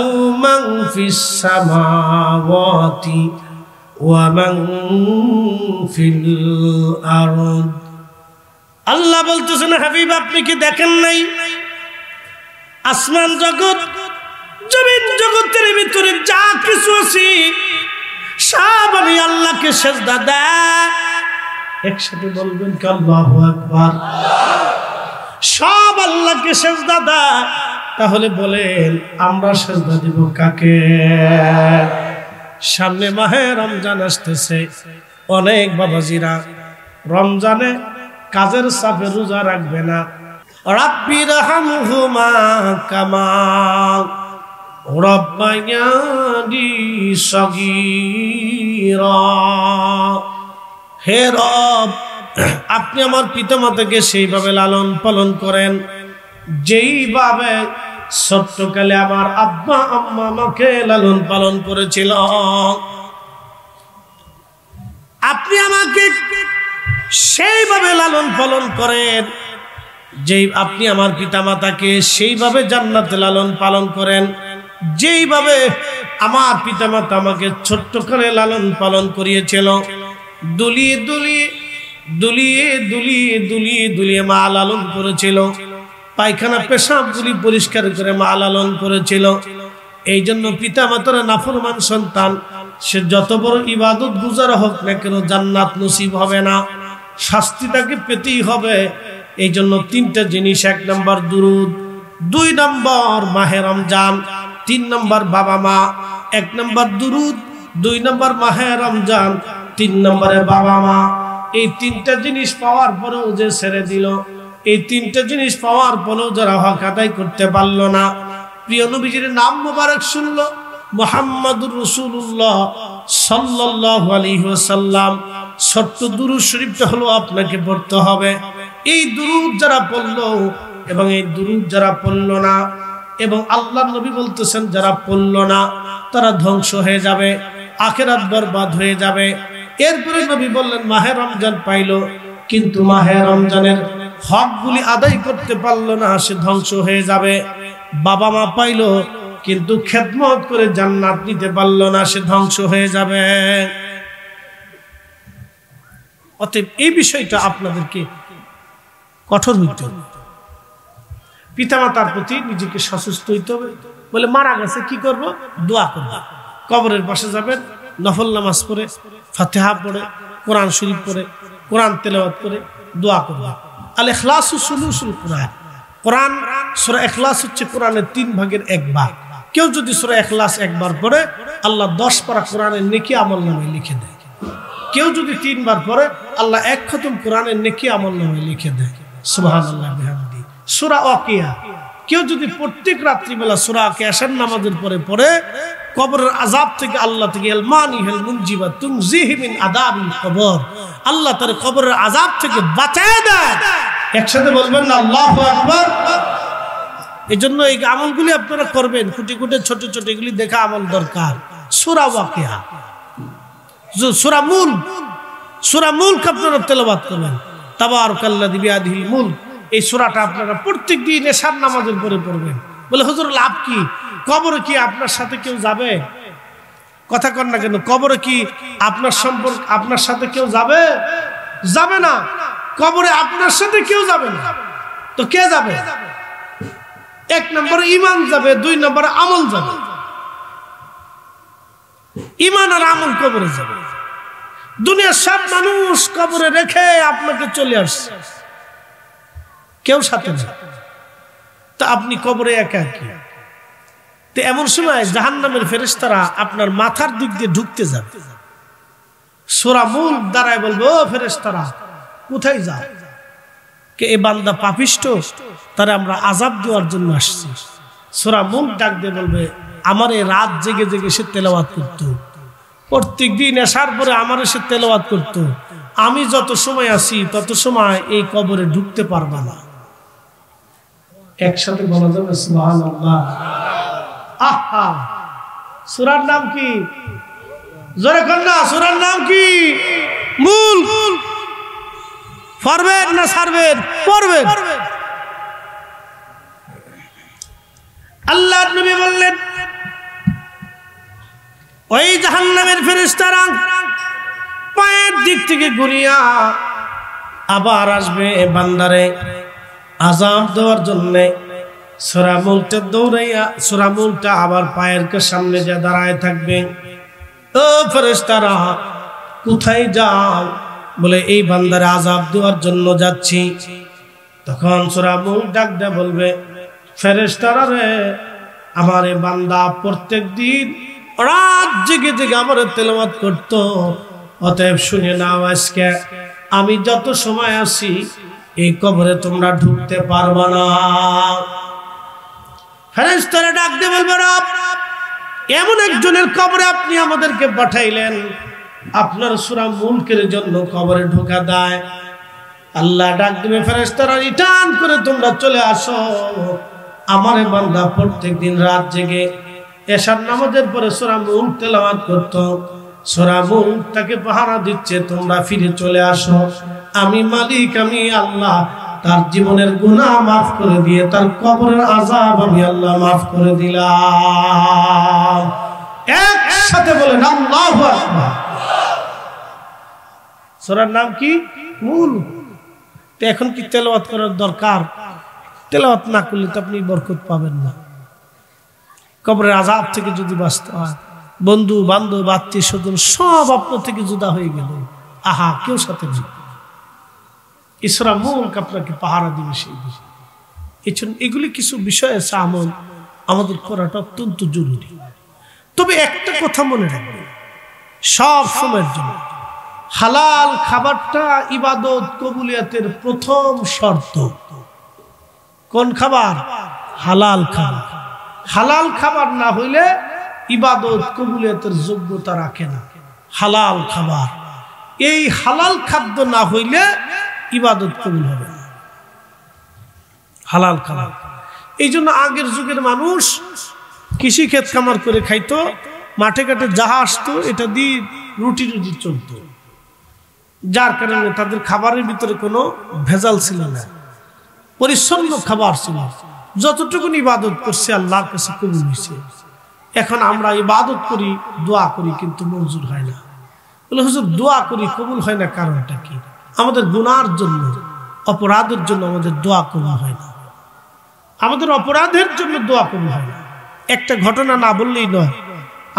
মান ফিস সামাওয়াতি ওয়া মান ফিল আরদ। আল্লাহ বলতেছেন, হাবিব আপনি কি দেখেন নাই আসমান জগৎ, জমিন জগতের ভিতরে যা কিছু আছে সব আমি আল্লাহকে সেজদা দেয়। একসাথে বলবেন কি আল্লাহু আকবার? সব আল্লাহকে সেজদা দেয়। তাহলে বলেন আমরা সেজদা দিব কাকে? সামনে মাহে রমজান আসতেছে, অনেক বাবাজিরা রমজানে কাজের চাপে রোজা রাখবে না। রাব্বির হামহুমা কামা রাব্বায়ানি সগীরা। হে রব, আপনি আমার পিতামাতাকে সেইভাবে লালন পালন করেন যেইভাবে ছোট্টকালে আমার আব্বা আম্মা আমাকে লালন পালন করেছিল। আপনি আমাকে সেইভাবে লালন পালন করেন যেই আপনি আমার পিতামাতাকে সেইভাবে জান্নাতে লালন পালন করেন যেইভাবে আমার পিতামাতা আমাকে ছোট্টকালে লালন পালন করিয়েছিল। দুলিয়ে দুলিয়ে দুলিয়ে দুলিয়ে দুলিয়ে দুলিয়ে মা লালন করেছিল, পায়খানা পেশাবগুলি পরিষ্কার করে মা লালন করেছিল। এই জন্য পিতামাতার নাফরমান সন্তান সে যত বড় ইবাদত গুজার হোক না কেন জান্নাত নসিব হবে না, শাস্তি তাকে পেতেই হবে। এই জন্য 3টা জিনিস, 1 নম্বর দুরুদ, 2 নম্বর মাহে রমজান, 3 নম্বর বাবা মা। 1 নম্বর দুরুদ, 2 নম্বর মাহে রমজান, 3 নম্বরে বাবা মা। এই 3টা জিনিস পাওয়ার পরেও যে ছেড়ে দিল, এই 3টা জিনিস পাওয়ার পরেও যারা হক আদায় করতে পারল না, প্রিয় নবীজির নাম মোবারক শুনলো মুহাম্মাদুর রাসূলুল্লাহ সাল্লাল্লাহু আলাইহি ওয়াসাল্লাম, ছোট্ট দুরূদ শরীফটা হলো আপনাকে পড়তে হবে। এই দুরূদ যারা পড়লো এবং এই দুরূদ যারা পড়লো না, এবং আল্লাহর নবী বলতেছেন যারা পড়লো না তারা ধ্বংস হয়ে যাবে, আখিরাত বরবাদ হয়ে যাবে। এরপরে নবী বললেন মাহে রমজান পাইলো, কিন্তু মাহে রমজানের হকগুলি আদায় করতে পারলো না সে ধ্বংস হয়ে যাবে। বাবা মা পাইলো কিন্তু খেদমত করে জান্নাত নিতে পারলো না সে ধ্বংস হয়ে যাবে। অতএব এই বিষয়টা আপনাদেরকে কঠোর হইতে হবে। পিতামাতার প্রতি নিজেকে সচেষ্ট হইতে হবে। বলে মারা গেছে কি করব? দোয়া করব। কবরের পাশে যাবেন, নফল নামাজ পড়ে, ফাতিহা পড়ে, কোরআন শরীফ পড়ে, কোরআন তেলাওয়াত করে দোয়া করব। আল ইখলাসু সুলুসুল কোরআন। কোরআন সূরা ইখলাস হচ্ছে কোরআনের 3 ভাগের 1 ভাগ। কেউ যদি সূরা ইখলাস একবার পড়ে আল্লাহ 10 পারা কোরআনের নেকি আমলনামায় লিখে দেয়। কেউ যদি 3 বার পড়ে আল্লাহ 1 খতম কোরআনের নেকি আমলনামায় লিখে দেয়। সুবহানাল্লাহ বিহামদি। সূরা ওয়াকিয়া কেউ যদি প্রত্যেক রাত্রিবেলা সূরা ওয়াকিয়ার নামাজের পরে পড়ে কবরের আযাব থেকে আল্লাহ থেকে আল মানিহুল মুনজিবা তুনজিহি মিন আযাবিল কবর, আল্লাহ তার কবরের আযাব থেকে বাঁচায় দেয়। একসাথে বলবেন না আল্লাহু আকবার। এজন্য এই আমলগুলি আপনারা করবেন, কুটি কুটি ছোট ছোট এগুলি দেখা আমল দরকার। সূরা ওয়াকিয়া, সূরা মুলক আপনারা তেলাওয়াত করবেন। তাবারাকাল্লাযী বিয়াদিহিল মুলক, এই সূরাটা আপনারা প্রত্যেকদিন এশার নামাজের পরে পড়বেন। বলে হুজুর লাভ কি? কবরে কি আপনার সাথে কেউ যাবে? কথা কর না কেন? কবরে কি আপনার সাথে কেউ যাবে? যাবে না। কবরে আপনার সাথে কেউ যাবে না। তো কে যাবে? 1 নম্বরে ঈমান যাবে, 2 নম্বরে আমল যাবে। ঈমান আর আমল কবরে যাবে। দুনিয়ার সব মানুষ কবরে রেখে আপনাকে চলে আসছে, কেউ সাথে নেই। তা আপনি কবরে একা কি? তো এমন সময় জাহান্নামের ফেরেশতারা আপনার মাথার দিক দিয়ে ঢুকতে যাবে। সূরা মুলক দ্বারাই বলবো, ও ফেরেশতারা কোথায় যাও? কে এ বান্দা পাপিষ্ট, তারে আমরা আযাব দেওয়ার জন্য আসছি। সূরা মুলক ডাক দিয়ে বলবে, আমার এই রাত জেগে জেগে সে তেলাওয়াত করতো, প্রত্যেক দিন এশার পরে আমার সে তেলাওয়াত করতো। আমি যত সময় আছি তত সময় এই কবরে ঢুকতে পারবা না। একসাথে বলা যাবে সুবহানাল্লাহ। আহা, সূরার নাম কি? জোরে কন্যা, সূরার নাম কি? মুলক। পড়বেন না ছাড়বেন? পড়বেন। আল্লাহর নবী বললেন, ওই জাহান্নামের ফেরেশতারা পায়ের দিক থেকে ঘুরিয়া আবার আসবে বান্দারে আযাব দেওয়ার জন্য। সূরা মুলকটা দৌড়াইয়া সূরা মুলকটা আবার পায়ের সামনে যা দাঁড়ায় থাকবে। ও ফেরেশতারা কোথায় যাও? বলে এই বান্দারে আযাব দেওয়ার জন্য যাচ্ছি। তখন সূরা মুলক ডাক দিয়ে বলবে, ফেরেশতারা রে, আমার এই বান্দা প্রত্যেক দিন রাত জেগে জেগে আমার তেলাওয়াত করতো, অতএব শুনে নাও আজকে আমি যত সময় আছি এই কবরে তোমরা ঢুকতে পারবা না। ফেরেশতারা ডাক দিয়ে বলবে, রব, এমন একজনের কবরে আপনি আমাদেরকে পাঠাইলেন, আপনার সূরা মুলকের জন্য কবরে ঢোকা দেয়। আল্লাহ ডাক দিবে, ফেরেশতারা রিটার্ন করে তোমরা চলে আসো। আমার বান্দা প্রত্যেকদিন রাত জেগে এশার নামাজের পরে সূরা মুলক তেলাওয়াত করত, সূরা মুলক তাকে পাহারা দিচ্ছে, তোমরা ফিরে চলে আসো। আমি মালিক, আমি আল্লাহ তার জীবনের গুনাহ মাফ করে দিয়ে তার কবরের আযাব আমি আল্লাহ মাফ করে দিলাম। একসাথে বলেন আল্লাহু আকবার। সূরার নাম কি? মুলক। তো এখন কি তেলাওয়াত করার দরকার? তেলাওয়াত না করলে তো আপনি বরকত পাবেন না। কবরের আযাব থেকে যদি বাঁচতে হয়, বন্ধু বান্ধব আত্মীয় স্বজন সব আপনার থেকে জুদা হয়ে গেল, আহা, কেউ সাথে নেই। সূরা মুলক আপনাকে পাহারা দিবে সেই বিষয়। এগুলি কিছু বিষয় আছে আমল আমাদের করাটা অত্যন্ত জরুরি। তবে একটা কথা মনে রাখবেন, সব সময়ের জন্য হালাল খাবারটা ইবাদত কবুলিয়াতের প্রথম শর্ত। কোন খাবার? হালাল খাবার। হালাল খাবার না হইলে ইবাদত কবুলিয়াতের যোগ্যতা রাখে না। হালাল খাবার, এই হালাল খাদ্য না হইলে ইবাদত কবুল হবে না। হালাল খাবার। এই জন্য আগের যুগের মানুষ কৃষি ক্ষেত কামার করে খাইতো, মাঠে ঘাটে যাহা আসতো এটা দিয়ে রুটি রুজি চলত, যার কারণে তাদের খাবারের ভিতরে কোনো ভেজাল ছিল না। পরিচ্ছন্ন খাবার ছিল, যতটুকু ইবাদত করছে আল্লাহর কাছে কবুল হয়েছে। এখন আমরা ইবাদত করি, দোয়া করি, কিন্তু মঞ্জুর হয় না। বলে হুজুর দোয়া করি কবুল হয় না, কারণটা কি? আমাদের গুনার জন্য, অপরাধের জন্য আমাদের দোয়া কবুল হয় না। আমাদের অপরাধের জন্য দোয়া কবুল হয় না। একটা ঘটনা না বললেই নয়,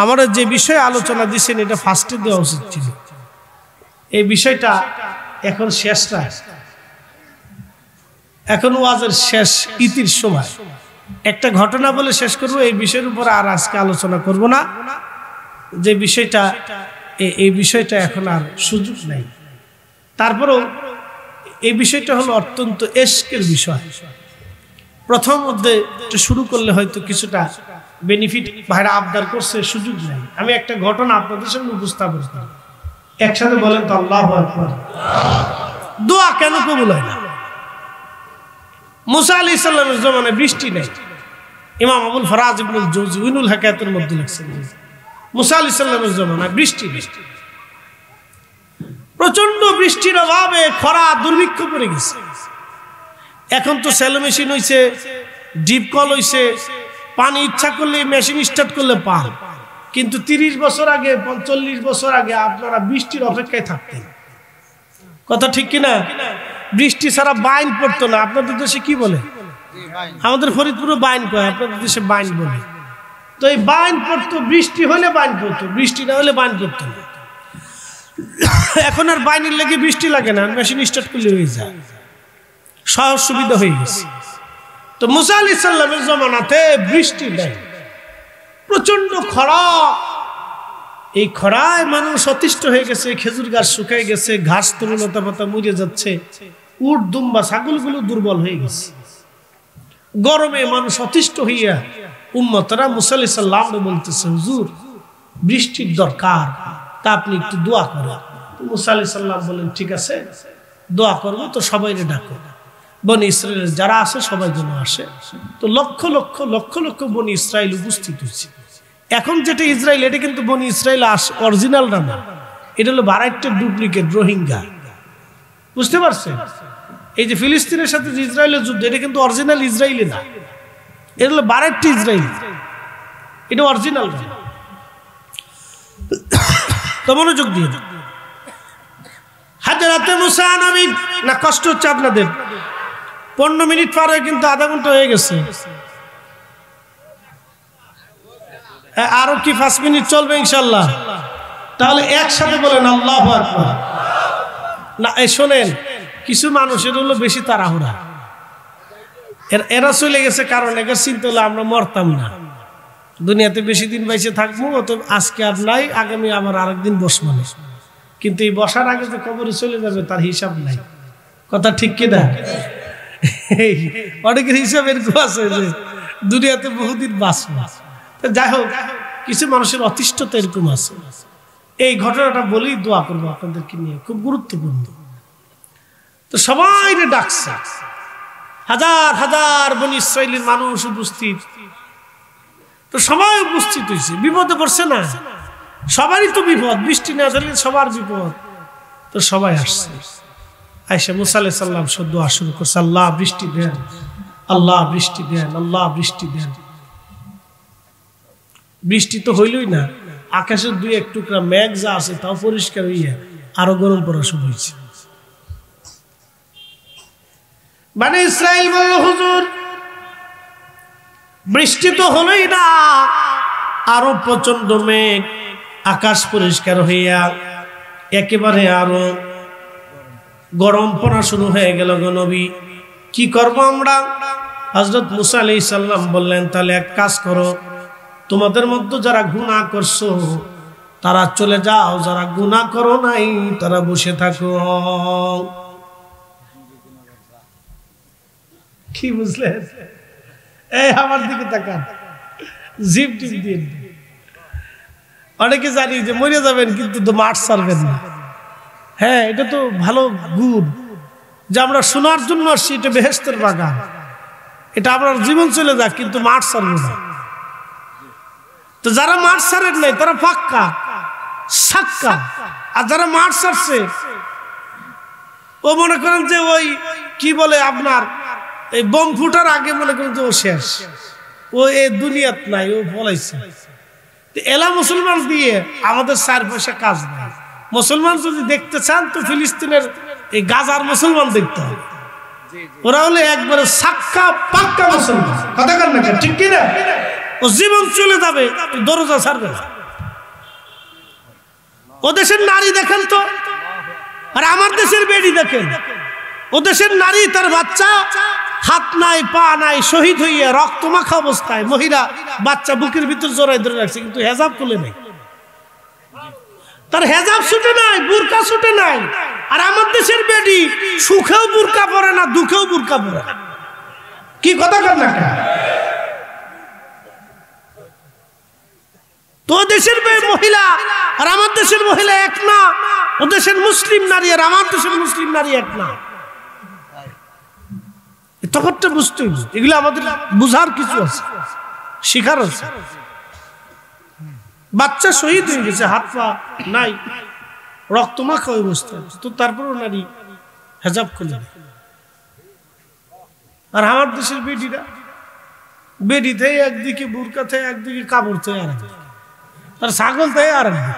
আমরা যে বিষয়ে আলোচনা দিচ্ছেন এটা ফার্স্টে দেওয়া উচিত ছিল। এই বিষয়টা এখন শেষ না, এখন ওয়াজের শেষ ইতির সময়। একটা ঘটনা বলে শেষ করবো, এই বিষয়ের উপর আর আজকে আলোচনা করব না। যে বিষয়টা, এই বিষয়টা এখন আর সুযোগ নাই। তারপরেও এই বিষয়টা হলো অত্যন্ত এশকের বিষয়। প্রথম মধ্যে শুরু করলে হয়তো কিছুটা বেনিফিট ভাইরা আবদার করছে, সুযোগ নাই। আমি একটা ঘটনা আপনাদের সামনে উপস্থাপন করি, একসাথে বলেন তো আল্লাহু আকবার। দোয়া কেন কবুল হয় না? মুসা আলাইহিস সালামের জমানায় বৃষ্টি নেই। ইমাম আবুল ফারাজ ইবনুল জাওজি উইনুল হাকায়াতের মধ্যে লিখছেন, মুসা আলাইহিস সালামের জমানায় বৃষ্টি নেই, প্রচন্ড বৃষ্টির অভাবে খরা দুর্ভিক্ষ পড়ে গেছে। এখন তো সেলো মেশিন হইছে, ডিপ কল হইছে, পানি ইচ্ছা করলে মেশিন স্টার্ট করলে পান। কিন্তু 30 বছর আগে, 40 বছর আগে আপনারা বৃষ্টির অপেক্ষায় থাকতেন। কথা ঠিক কিনা? বৃষ্টি ছাড়া বাইন পড়তো না। আপনাদের দেশে কি বলে? আমাদের ফরিদপুরে বাইন কয়, আপনাদের দেশে বাইন বলে। তো এই বাইন পড়তো, বৃষ্টি হলে বাইন পড়তো, বৃষ্টি না হলে বাইন পড়তো না। এখন আর বাইনের লেগে বৃষ্টি লাগে না, মেশিন স্টার্ট করলে হয়ে যায়, সহজ সুবিধা হয়ে গেছে। তো মুসা আলাইহিস সালামের জমানাতে বৃষ্টি নেই, প্রচন্ড খরা। এই খরায় মানুষ অতিষ্ঠ হয়ে গেছে, খেজুর গাছ শুকিয়ে গেছে, ঘাস তরুলতা পাতা মরে যাচ্ছে, উট দুম্বা ছাগলগুলো দুর্বল হয়ে গেছে। গরমে মানুষ অতিষ্ঠ হইয়া উম্মতরা মুসা আলাইহিস সালামকে বলতেছে, হুজুর বৃষ্টির দরকার, তা আপনি একটু দোয়া করেন। মুসা আলাইহিস সালাম বলেন, ঠিক আছে দোয়া করবো, তো সবাইকে ডাকো, বনি ইসরায়েলের যারা আছে সবাই যেন আসে। তো লক্ষ লক্ষ লক্ষ লক্ষ বনি ইসরায়েল উপস্থিত হয়েছে। এখন যেটা ইসরায়েল, এটা কিন্তু বনি ইসরায়েল অরিজিনাল না, এটা হলো ভাড়াইটের ডুপ্লিকেট, রোহিঙ্গা। বুঝতে পারছেন? এই যে ফিলিস্তিনের সাথে যে ইসরায়েলের যুদ্ধ, এটা কিন্তু অরিজিনাল ইসরায়েলি না, এটা হলো ভাড়াইটের ইসরায়েল, এটা অরিজিনাল না। তো মনোযোগ দিয়ে, হাজরাতে মুসা নবী, না কষ্ট হচ্ছে আপনাদের? 15 মিনিট পার হয়ে কিন্তু আধা ঘন্টা হয়ে গেছে। আরো কি 5 মিনিট চলবে ইনশাল্লাহ? তাহলে একসাথে বলেন আল্লাহু আকবার। না শোনেন, কিছু মানুষের হলো বেশি তাড়াহুড়া, এরা চলে গেছে, কারণ এদের চিন্তা হলো আমরা মরতাম না, দুনিয়াতে বেশি দিন বেঁচে থাকবো, তো আজকে আর নাই, আগামী আবার আরেকদিন বসবো না। কিন্তু এই বসার আগে যে কবরে চলে যাবে তার হিসাব নাই। কথা ঠিক কিনা? অনেকের হিসাব এরকম আছে যে দুনিয়াতে বহুদিন বাঁচবো। যাই হোক, কিছু মানুষের অতিষ্ঠতা এরকম আছে। এই ঘটনাটা বলেই দোয়া করবো আপনাদেরকে নিয়ে, খুব গুরুত্বপূর্ণ। তো সবাই ডাকছে, হাজার হাজার বনি ইসরাইলের মানুষ উপস্থিত। তো সবাই উপস্থিত হয়েছে, বিপদে পড়ছে না, সবারই তো বিপদ, বৃষ্টি না থাকলে সবার বিপদ। তো সবাই আসছে, আয়েশা মুসা আলাইহিস সালাম দোয়া শুরু করছে, আল্লাহ বৃষ্টি দেন, আল্লাহ বৃষ্টি দেন, আল্লাহ বৃষ্টি দেন। বৃষ্টি তো হইলই না, আকাশের 2-1 টুকরা মেঘ যা আছে তাও পরিষ্কার হইয়া আরো গরম পড়া শুরু হয়েছে। বনি ইসরাইল বলল, হুজুর বৃষ্টি তো হলোই না, আরো প্রচন্ড মেঘ, আকাশ পরিষ্কার হইয়া একেবারে আরো গরম পড়া শুরু হয়ে গেল গো নবী, কি করব আমরা? হযরত মুসা আলাইহিস সালাম বললেন, তাহলে এক কাজ করো, তোমাদের মধ্যে যারা গুনাহ করছো তারা চলে যাও, যারা গুনাহ করো নাই তারা বসে থাকো। কি বুঝলেন? এই আমার দিকে তাকান, জিভ টিপ দিন। অনেকে জানি যে মরে যাবেন, কিন্তু তো মাঠ ছাড়বেন না। হ্যাঁ, এটা তো ভালো গুণ যে আমরা শোনার জন্য আসছি, এটা বেহেশতের বাগান, এটা আপনার জীবন চলে যাক, কিন্তু মাঠ ছাড়বো না। তো যারা মাঠ ছাড়েন নাই তারা পাক্কা সাক্কা, আর যারা মাঠ ছাড়ছে ও মনে করেন যে ওই কি বলে আপনার এই বোম ফুটার আগে মনে করেন যে ও শেষ, ও এই দুনিয়াত নাই, ও পলাইছে। এলা মুসলমান দিয়ে আমাদের 4 পয়সা কাজ নাই। মুসলমান যদি দেখতে চান তো ফিলিস্তিনের এই গাজার মুসলমান দেখতে হবে। ওরা হলে একবারে সাক্কা পাক্কা মুসলমান, কথা কার না ঠিক কিনা? ও জীবন চলে যাবে, দরজা ছাড়বে না। ও দেশের নারী দেখেন তো, আর আমার দেশের বেডি দেখেন। ও দেশের নারী তার বাচ্চা হাত নাই পা নাই, শহীদ হইয়া রক্ত মাখা অবস্থায় মহিলা বাচ্চা বুকের ভিতর জড়াই ধরে রাখছে, কিন্তু হেজাব খুলে নাই, তার হেজাব ছুটে নাই, বুরকা ছুটে নাই। আর আমার দেশের বেডি সুখেও বুরকা পরে না, দুঃখেও বুরকা পরে না। কি কথা কর না? তো দেশের মহিলা আর আমার দেশের মহিলা এক না। ও দেশের মুসলিম নারী আর আমার দেশের মুসলিম নারী এক না। তফাৎটা বুঝতে হবে। এগুলো আমাদের বুঝার কিছু আছে, শিখার আছে। বাচ্চা শহীদ হয়ে গেছে, হাত পা নাই, রক্ত মাখা অবস্থা, তো তারপরও নারী হেজাব খুলে। আর আমার দেশের বেডিরা, বেডিতে একদিকে বুরকা থেকে, একদিকে কাপড় থেকে, আর একদিকে আর ছাগল থেকে আর একদিকে।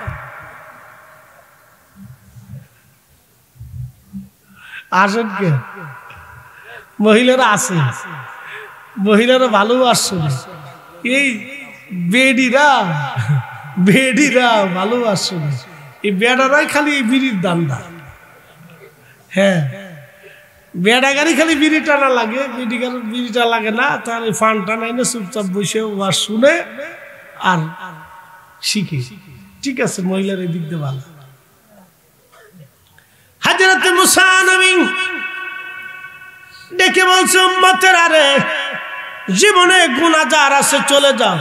আসেন কে মহিলারা আছে, মহিলারা ভালো আসছে। এই বেডিরা ভালো আসছে, এই বেড়ারাই খালি এই বিড়ির দান্দা। হ্যাঁ, বেড়া গাড়ি খালি বিড়ি টানা লাগে, বিড়িটা লাগে না, তার ফান টানাই না, চুপচাপ বসে ওয়াজ শুনে আর শিখে। ঠিক আছে, মহিলার এই দিক দিয়ে ভালো। হযরত মুসা নবী ডেকে বলছে, উম্মতের আরে জীবনে গুনাহ যার আছে চলে যাও,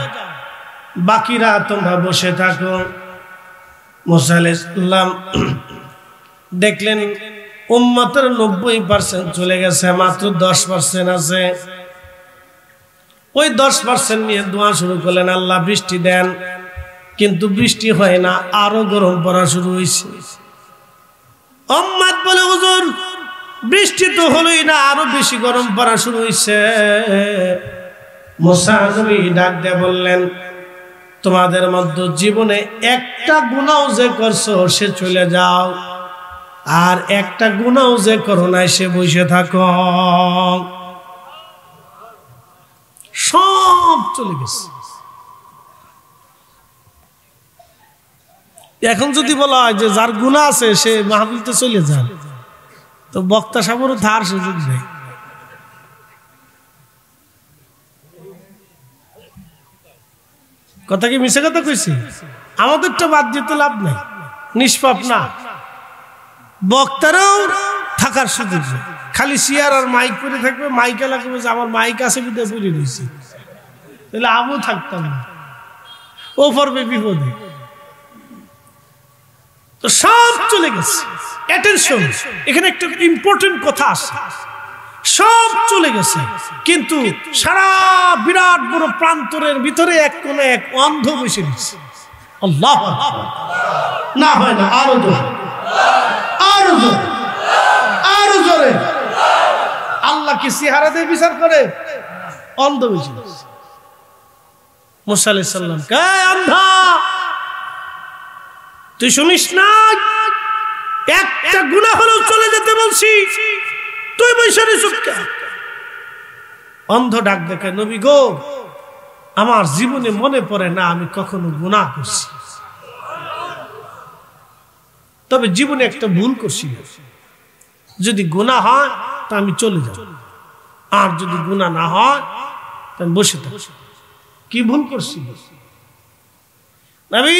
বাকিরা তোমরা বসে থাকো। মুসা আলাইহিস সালাম দেখলেন উম্মতের 90% চলে গেছে, মাত্র 10% আছে। ওই 10% নিয়ে দোয়া শুরু করলেন, আল্লাহ বৃষ্টি দেন। কিন্তু বৃষ্টি হয় না, আরো গরম পড়া শুরু হয়েছে। উম্মত বলে, হুজুর বৃষ্টি তো হলোই না, আরো বেশি গরম পড়া শুরু হয়েছে। মুসা নবী ডাক দিয়ে বললেন, তোমাদের মধ্যে জীবনে একটা গুনাহ যে করছো সে চলে যাও, আর একটা গুনাহ যে করো নাই সে বসে থাকো। সব চলে গেছে। এখন যদি বলা হয় যে যার গুনাহ আছে সে মাহফিলতে চলে যান, তো বক্তা সাহেবেরও ধার সুযোগ নেই। কথা কি মিশে কথা কইছি? আমাদেরটা বাদ দিতে লাভ নেই, নিষ্পাপ না। বক্তারাও থাকার সুযোগ নেই, খালি চেয়ার আর মাইক করে থাকবে। মাইকে লাগবে যে আমার মাইক আছে বিদায় পড়ে রয়েছে, তাহলে আমিও থাকতাম না, ও পড়বে বিপদে। তো সব চলে গেছে। অ্যাটেনশন, এখানে একটা ইম্পর্টেন্ট কথা আছে। সব চলে গেছে, কিন্তু সারা বিরাট বড় প্রান্তরের ভিতরে এক কোণে এক অন্ধ বসে গেছে। আল্লাহ না হয় না, আরো জোরে, আরো জোরে, আরো জোরে। আল্লাহ কি চেহারা দিয়ে বিচার করে? অন্ধ বসে গেছে। মুসা আলাইহিস সালাম, কে অন্ধা, তুই শুনিস না? একটা গুনাহ হলেও চলে যেতে বলছি, তুই বৈশারি চুপকে। অন্ধ ডাক দেখে, নবী গো, আমার জীবনে মনে পড়ে না আমি কখনো গুনাহ করছি, তবে জীবনে একটা ভুল করছি। যদি গুনাহ হয় তা আমি চলে যাব, আর যদি গুনাহ না হয় তা আমি বসে থাকি। কি ভুল করছি? নবী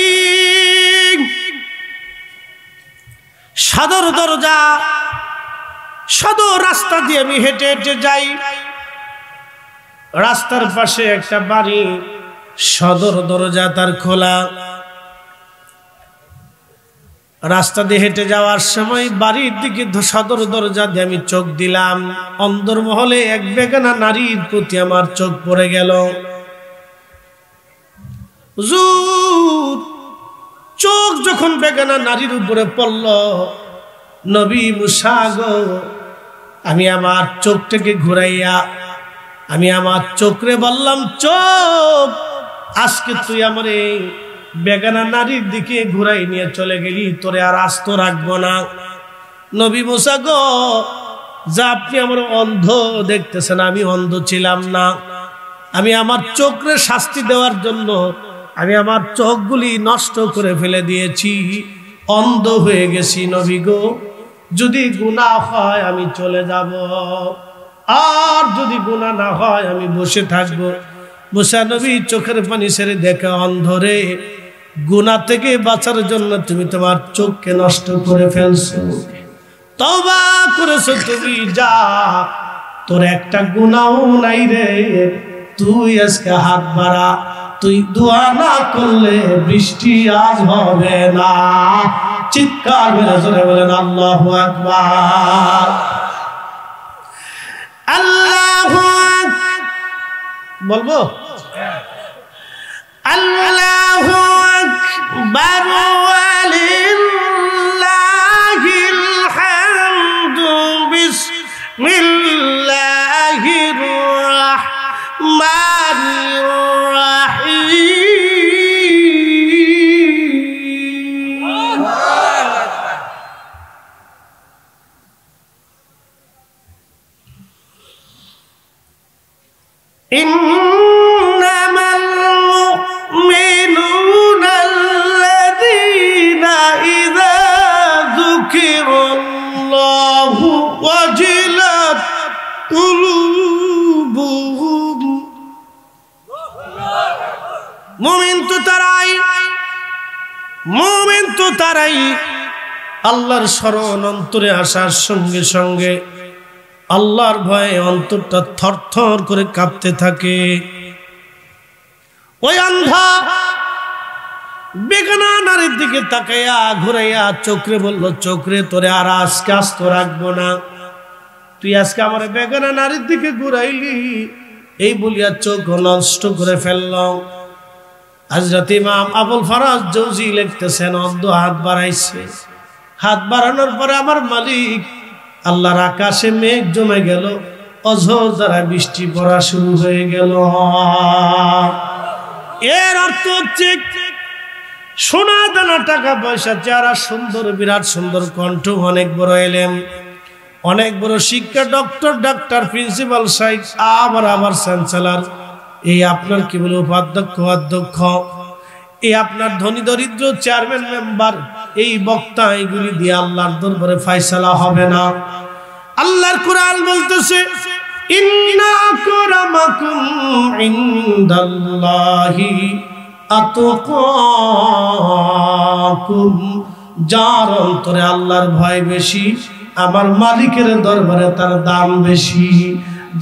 সদর দরজা, সদর রাস্তা দিয়ে আমি হেঁটে হেঁটে যাই। রাস্তার পাশে একটা বাড়ি, সদর দরজা তার খোলা। রাস্তা দিয়ে হেঁটে যাওয়ার সময় বাড়ির দিকে সদর দরজা দিয়ে আমি চোখ দিলাম। অন্দরমহলে এক বেগানা নারীর প্রতি আমার চোখ পড়ে গেল। হুজুর, চোখ যখন বেগানা নারীর উপরে পড়ল, নবী মুসা গো, আমি আমার চোখটাকে ঘুরাইয়া আমি আমার চোখরে বললাম, চোখ, আজকে তুই আমার এই বেগানা নারীর দিকে ঘুরাই নিয়ে চলে গেলি, তোরে আর আস্ত রাখবো না। নবী মুসা গো, যা আপনি আমার অন্ধ দেখতেছেন, আমি অন্ধ ছিলাম না। আমি আমার চোখরে শাস্তি দেওয়ার জন্য আমি আমার চোখগুলি নষ্ট করে ফেলে দিয়েছি, অন্ধ হয়ে গেছি। নবী গো, যদি গুনাহ হয় আমি চলে যাব, আর যদি গুনাহ না হয় আমি বসে থাকবো। মুসা নবী চোখের পানি ছেড়ে দেখে, অন্ধরে, গুনাহ থেকে বাঁচার জন্য তুমি তোমার চোখকে নষ্ট করে ফেলছো, তওবা করেছো তুমি, যা, তোর একটা গুনাহও নাই রে, তুই আজকে হাত বাড়া, তুই দোয়া না করলে বৃষ্টি আজ হবে না। চিৎকার মেরে জোরে বলেন আল্লাহু আকবার। আল্লাহু আকবার বলবো, আল্লাহু আকবার ওয়ালিল্লাহিল হামদু, বিসমিল্লাহির রাহমানির রাহিম। إنما المؤمنون الذين إذا ذكر الله وجلت قلوبهم। মুমিন তো তারাই আল্লাহর স্মরণ অন্তরে আসার সঙ্গে সঙ্গে আল্লাহর ভয়ে অন্তরটা থরথর করে কাঁপতে থাকে। ওই অন্ধা বেগানা নারীর দিকে তাকাইয়া ঘুরাইয়া চোখরে বলল, চোখরে, তোরে আর আজকে আস্ত রাখবো না, তুই আজকে আমার বেগানা নারীর দিকে ঘুরাইলি। এই বলিয়া চোখ নষ্ট করে ফেলল। হযরত ইমাম আবুল ফরাজ জৌজি লিখতেছেন, অন্ধ হাত বাড়াইছে, হাত বাড়ানোর পরে আমার মালিক আল্লাহর আকাশে মেঘ জমে গেল, অঝোর দ্বারা বৃষ্টি পড়া শুরু হয়ে গেল। এর অর্থ হচ্ছে, সোনা দানা টাকা পয়সা, চেহারা সুন্দর, বিরাট সুন্দর কণ্ঠ, অনেক বড় এলেম, অনেক বড় শিক্ষা, ডাক্তার, প্রিন্সিপাল সাহেব, আবার চ্যান্সেলর, এই আপনার কি বলে অধ্যক্ষ, এই আপনার ধনী দরিদ্র চেয়ারম্যান, মেম্বার, এই বক্তা, এইগুলি দিয়ে আল্লাহর দরবারে ফয়সালা হবে না। আল্লাহর কোরআন বলতেছে, ইন্না আকরামাকুম ইনদাল্লাহি আতকাকুম, যার অন্তরে আল্লাহর ভয় বেশি, আমার মালিকের দরবারে তার দাম বেশি।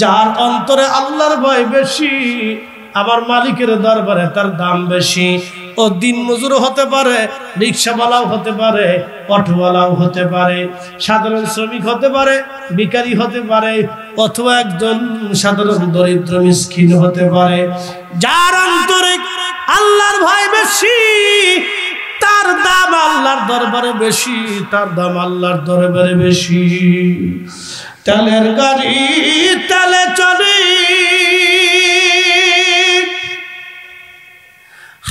যার অন্তরে আল্লাহর ভয় বেশি, আমার মালিকের দরবারে তার দাম বেশি। ও দিন মজুর হতে পারে, রিক্সাওয়ালাও হতে পারে, অটোওয়ালাও হতে পারে, সাধারণ শ্রমিক হতে পারে, ভিখারি হতে পারে, অথবা একজন সাধারণ দরিদ্র মিসকিন হতে পারে। যার অন্তরে আল্লাহর ভয় বেশি, তার দাম আল্লাহর দরবারে বেশি, তার দাম আল্লাহর দরবারে বেশি। তেলের গাড়ি তেলে চলে,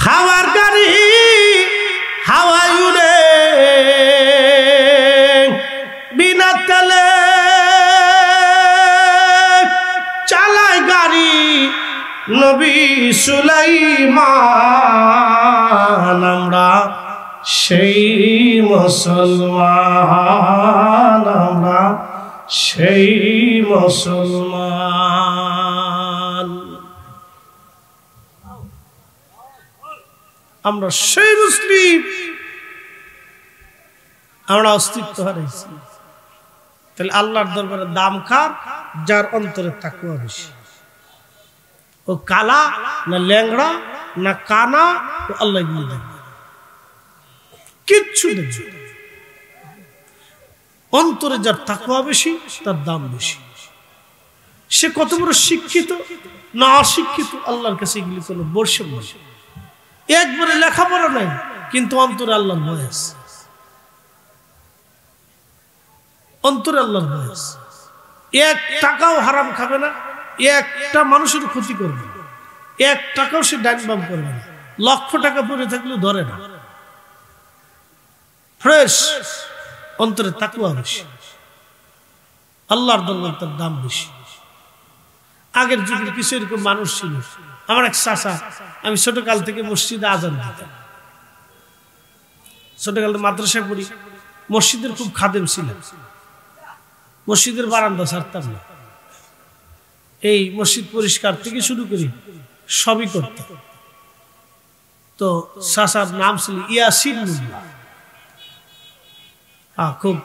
হাওয়ার গাড়ি হাওয়ায় উড়ে, বিনা তেলে চালায় গাড়ি নবী সুলাইমান। আমরা সেই মুসলমান, আমরা সেই মুসলমান, আমরা সেই মুসলিম। আমরা অস্তিত্ব হারাইছি। তাহলে আল্লাহর দরবারে দাম কার? যার অন্তরে তাকওয়া বেশি। ও কালা না ল্যাংড়া না কানা, ও আল্লাহ দেখবে, কিচ্ছু দেখবে। অন্তরে যার তাকওয়া বেশি, তার দাম বেশি। সে কত বড় শিক্ষিত না অশিক্ষিত, আল্লাহর কাছে এগুলি কোনো বর্ষে বসে। একবারে লেখাপড়া নাই, কিন্তু অন্তরে আল্লাহর ভয় আছে, অন্তরে আল্লাহর ভয় আছে। এক টাকাও হারাম খাবে না, একটা মানুষের ক্ষতি করবে, 1 টাকাও সে ডাইন বাম করবে না, লক্ষ টাকা পড়ে থাকলেও ধরে না। ফ্রেশ অন্তরে তাকওয়া বেশি, আল্লাহর দরবারে তার দাম বেশি। আগের যুগের কিছু এরকম মানুষ ছিল। আমার এক চাচা, আমি ছোটকাল থেকে মসজিদে আজান দিতাম, ছোটকালে মাদ্রাসায় পড়ি, মসজিদের খুব খাদেম ছিলাম, মসজিদের বারান্দা ছাড়তাম না, এই মসজিদ পরিষ্কার থেকে শুরু করি সবই করতাম। তো চাচার নাম ছিল ইয়াসিন মোল্লা, খুব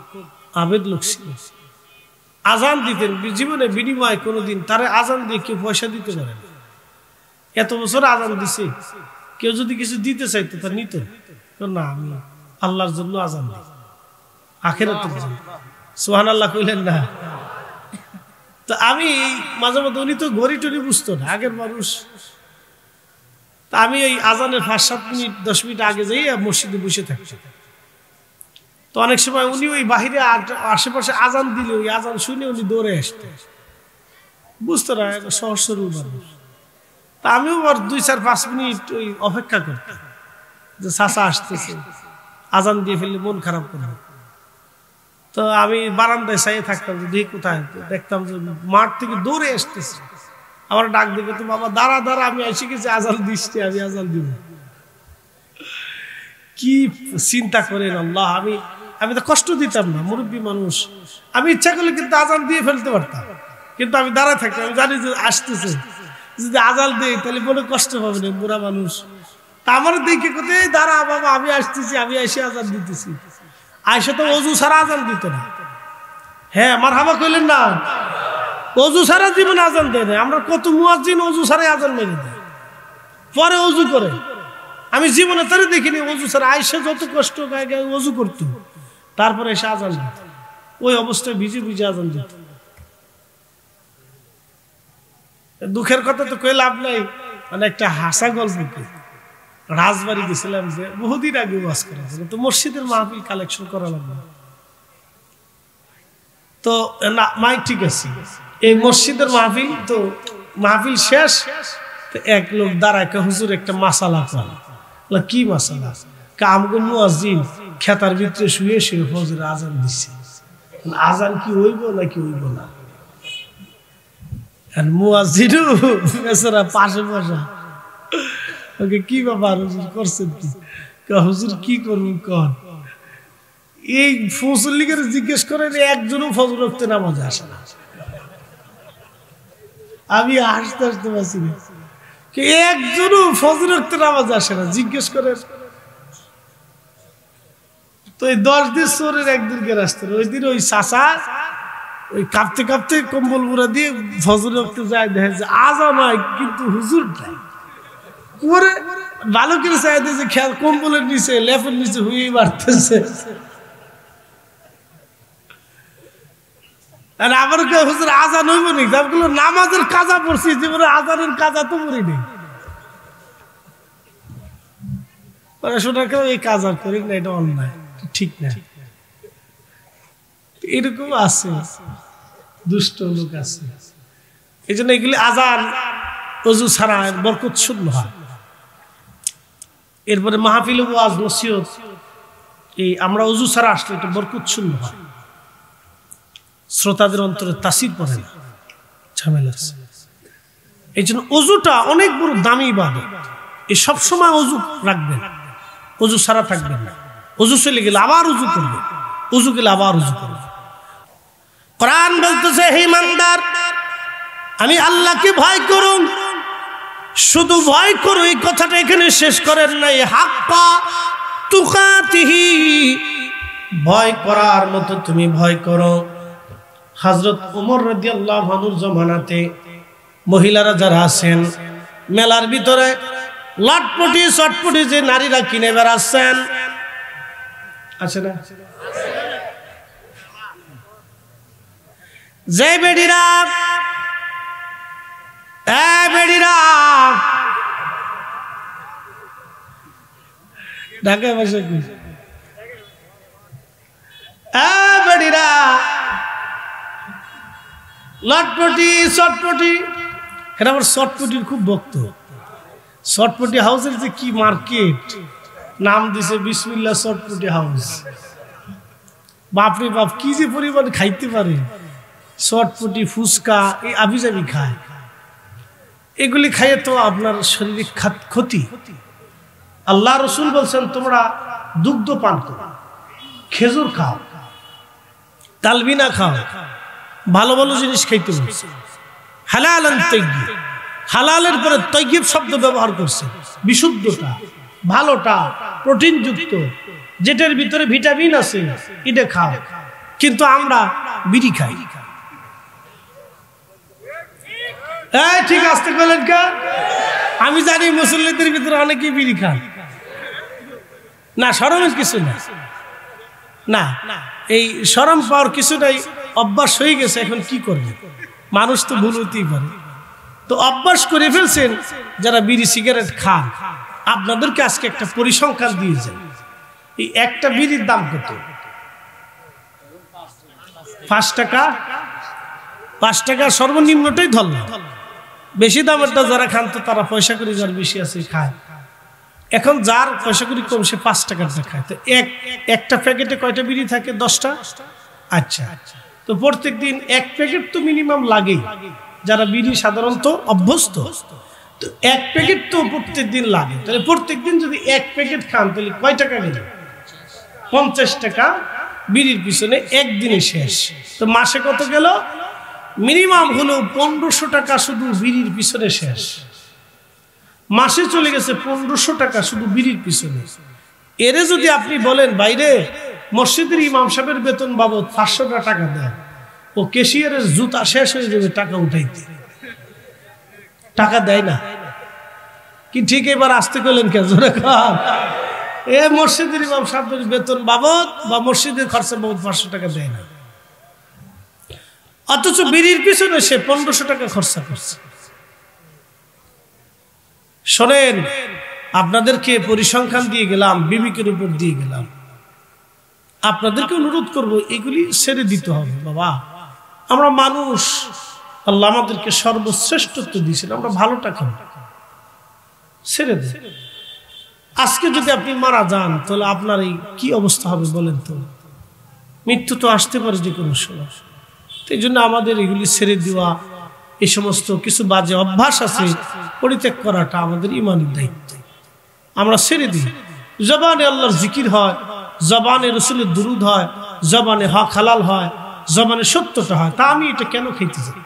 আবেদ লোক ছিল। আজান দিতেন, জীবনে বিনিময় কোনোদিন তারে আজান দিয়ে কেউ পয়সা দিতে পারে না। এত বছর আজান দিছে, কেউ যদি কিছু দিতে চাইতো তা নিত না, আমি আল্লাহর জন্য আজান দিই, আখিরাতের জন্য। সুবহানাল্লাহ কইলেন না? তো আমি মাঝে মধ্যে, উনি তো ঘড়ি টড়ি বুঝতো না আগের মানুষ, তা আমি ওই আজানের 5-7 মিনিট 10 মিনিট আগে যাই মসজিদে বসে থাকছি। তো অনেক সময় উনি ওই বাহিরে আশেপাশে আজান দিলে ওই আজান শুনে উনি দৌড়ে আসতে, বুঝতো না, সহজ সরল মানুষ। তা আমিও ওর 2-4-5 মিনিট ওই অপেক্ষা করতাম যে চাচা আসতেছে, আজান দিয়ে ফেললে মন খারাপ করবে। তো আমি বারান্দায় চাইয়ে থাকতাম যে দেখি কোথায়, দেখতাম যে মাঠ থেকে দৌড়ে আসতেছে, আমার ডাক দিকে, তো বাবা দাঁড়া দাঁড়া, আমি এসে গেছি, আজান দিচ্ছি, আমি আজান দিব। কি চিন্তা করেন আল্লাহ! আমি তো কষ্ট দিতাম না, মুরব্বী মানুষ, আমি ইচ্ছা করলে কিন্তু আজান দিয়ে ফেলতে পারতাম, কিন্তু আমি দাঁড়ায় থাকতাম, আমি জানি যে আসতেছে, যদি আজান দেই তাহলে মনে কষ্ট পাবে না, বুড়া মানুষ। তা আমার দেখে কোথায় দাঁড়া বাবা, আমি আসতেছি, আমি এসে আজান দিতেছি। আয়সা তো অজু ছাড়া আজান দিত না। হ্যাঁ, মারহাবা কইলেন না? অজু ছাড়া জীবনে আজান দেয় না। আমরা কত মুয়াজ্জিন অজু ছাড়াই আজান মেরে দেয়, পরে অজু করে। আমি জীবনে তারে দেখিনি অজু ছাড়া। আয়সা যত কষ্ট গায়ে অজু করতো, তারপরে এসে আজান দিত, ওই অবস্থায় ভিজে ভিজে আজান দিত। দুঃখের কথা তো কই লাভ নাই, মানে একটা হাসা গল্প। রাজবাড়ি গেছিলাম যে বহুদিন আগে ওয়াজ করা, তো মসজিদের মাহফিল কালেকশন করা লাগবে, তো না মাইক ঠিক আছে, এই মসজিদের মাহফিল, তো মাহফিল শেষ, তো এক লোক দাঁড়ায়, হুজুর একটা মাসালা কর। কি মাসালা? আমগো মুয়াজ্জিন খেতার ভিতরে শুয়ে শুয়ে ফজরের আজান দিচ্ছে, আজান কি হইব নাকি হইব না? মুয়াজ্জিনও বেচারা পাশে বসা, ওকে কি ব্যাপার হুজুর করছেন কি? হুজুর কি করবো কন? এই ফজর লিগের জিজ্ঞেস করেন, একজনও ফজর ওয়াক্তে নামাজে আসে না। আমি হাসতে হাসতে পারছি না, একজনও ফজর ওয়াক্তে নামাজে আসে না, জিজ্ঞেস করেন। তো এই 10 দিন চোরের একদিনকে রাস্তা, ওই দিন ওই চাচা ওই কাঁপতে কাঁপতে কম্বল মুড়া দিয়ে ফজর ওয়াক্তে যায়, দেখে যে আজান হয় কিন্তু হুজুর নাই। পরে ভালো করে চাই যে খেয়াল, কম্বলের নিচে লেফের নিচে হুই বাড়তেছে। আবার হুজুর আজান হইব নি? নামাজের কাজা পড়ছি, জীবনে আজানের কাজা তো পড়ি নি। শোনা কেউ এই কাজ আর করি না, এটা অন্যায়, ঠিক না। এরকম আছে, দুষ্ট লোক আছে। এই জন্য এগুলি আজান অজু ছাড়া বরকত শূন্য হয়। এরপরে মাহফিল ওয়াজ নসিহত, এই আমরা অজু ছাড়া আসলে এটা বরকত শূন্য হয়, শ্রোতাদের অন্তরে তাসির পড়ে না, ঝামেলা আছে। এই জন্য অজুটা অনেক বড় দামি ইবাদত। এই সবসময় অজু রাখবেন, অজু ছাড়া থাকবেন না। অজু চলে গেলে আবার অজু করবে, অজু গেলে আবার অজু করবে। কোরআন বলতেছে, হে ইমানদার, আমি আল্লাহকে ভয় করুন, শুধু ভয় করো এই কথাটা এখানে শেষ করেন নাই, হাক্কা তুকাতিহি, ভয় করার মতো তুমি ভয় করো। হযরত ওমর রাদিয়াল্লাহু আনহুর জামানাতে মহিলারা যারা আছেন, মেলার ভিতরে লটপটি চটপটি যে নারীরা কিনে বেড়াচ্ছেন, আছে না? যে বেডিরা, বেডিরা ঢাকায় বসে কি বেডিরা লটপটি চটপটি এটা আমার শর্টপটির খুব ভক্ত। শর্টপটি হাউসের যে কি মার্কেট, নাম দিছে বিসমিল্লাহ শর্টপটি হাউস। বাপরে বাপ, কি যে পরিমাণ খাইতে পারে, শর্টপটি ফুচকা এই আবিজাবি খায়। এগুলি খাইয়ে তো আপনার শরীরে ক্ষতি। আল্লাহ রসুল বলছেন তোমরা দুগ্ধ পান করো, খেজুর খাও, তালবিনা খাও, ভালো ভালো জিনিস খাইতে বলছে। হালালান তাইয়্যিব, হালালের পরে তাইয়্যিব শব্দ ব্যবহার করছে। বিশুদ্ধটা, ভালোটা, প্রোটিন যুক্ত, যেটার ভিতরে ভিটামিন আছে এটা খাও। কিন্তু আমরা বিড়ি খাই। ঠিক আসতে বলেন কা? আমি জানি মুসল্লিদের ভিতরে অনেকেই বিড়ি খান না, শরমের কিছু না, এই শরম পাওয়ার কিছু নাই, অভ্যাস হয়ে গেছে। এখন কি করবে, মানুষ তো ভুল হতেই পারে। তো অভ্যাস করে ফেলছেন যারা বিড়ি সিগারেট খান। আপনাদেরকে আজকে একটা পরিসংখ্যান দিয়ে যায়, এই একটা বিড়ির দাম কত? 5 টাকা। 5 টাকা সর্বনিম্নটাই ধরলাম, বেশি দামেরটা যারা খান তো তারা পয়সা করে, যার বেশি আছে খায়। এখন যার পয়সা করি কম সে 5 টাকাটা খায়। তো একটা প্যাকেটে কয়টা বিড়ি থাকে? 10টা। আচ্ছা, তো প্রত্যেক দিন 1 প্যাকেট তো মিনিমাম লাগেই, যারা বিড়ি সাধারণত অভ্যস্ত। তো 1 প্যাকেট তো প্রত্যেক দিন লাগে। তাহলে প্রত্যেক দিন যদি 1 প্যাকেট খান তাহলে কয় টাকা গেল? 50 টাকা বিড়ির পিছনে একদিনে শেষ। তো মাসে কত গেল? মিনিমাম হলো 1500 টাকা শুধু বিড়ির পিছনে শেষ। মাসে চলে গেছে 1500 টাকা শুধু বিড়ির পিছনে। এরে যদি আপনি বলেন বাইরে মসজিদের ইমাম সাহেবের বেতন বাবদ 500 টাকা দেয়, ও ক্যাশিয়ারের জুতা শেষ হয়ে যাবে টাকা উঠাইতে, টাকা দেয় না। কি ঠিক? এবার আসতে করলেন কে? জোরে খান। এ মসজিদের ইমাম সাহেবের বেতন বাবদ বা মসজিদের খরচা বাবদ 500 টাকা দেয় না, অথচ বিড়ির পিছনে সে 1500 টাকা খরচা করছে। শোনেন, আপনাদেরকে পরিসংখ্যান দিয়ে গেলাম, বিবেকের উপর দিয়ে গেলাম। আপনাদেরকে অনুরোধ করব এগুলি ছেড়ে দিতে হবে। বাবা, আমরা মানুষ, আল্লাহ আমাদেরকে সর্বশ্রেষ্ঠত্ব দিয়েছেন, আমরা ভালোটা খাবো, ছেড়ে দেন। আজকে যদি আপনি মারা যান তাহলে আপনার এই কি অবস্থা হবে বলেন তো? মৃত্যু তো আসতে পারে যে কোনো সময়। এই জন্য আমাদের এগুলি ছেড়ে দেওয়া, এই সমস্ত কিছু বাজে অভ্যাস আছে পরিত্যাগ করাটা আমাদের ইমানের দায়িত্ব। আমরা ছেড়ে দিই। জবানে আল্লাহর জিকির হয়, জবানে রসুলের দুরুদ হয়, জবানে হক হালাল হয়, জবানে সত্যটা হয়। তা আমি এটা কেন খেতে চাই?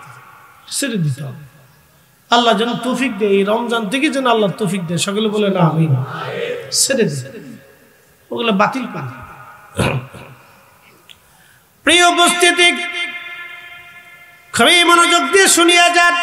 ছেড়ে দিতে হবে। আল্লাহ যেন তৌফিক দেয়, এই রমজান থেকে যেন আল্লাহ তৌফিক দেয়। সকলে বলে না আমিন। ছেড়ে দিই, ওগুলো বাতিল করে। প্রিয় উপস্থিতি, খুবই মনোযোগ দিয়ে শুনিয়া যান।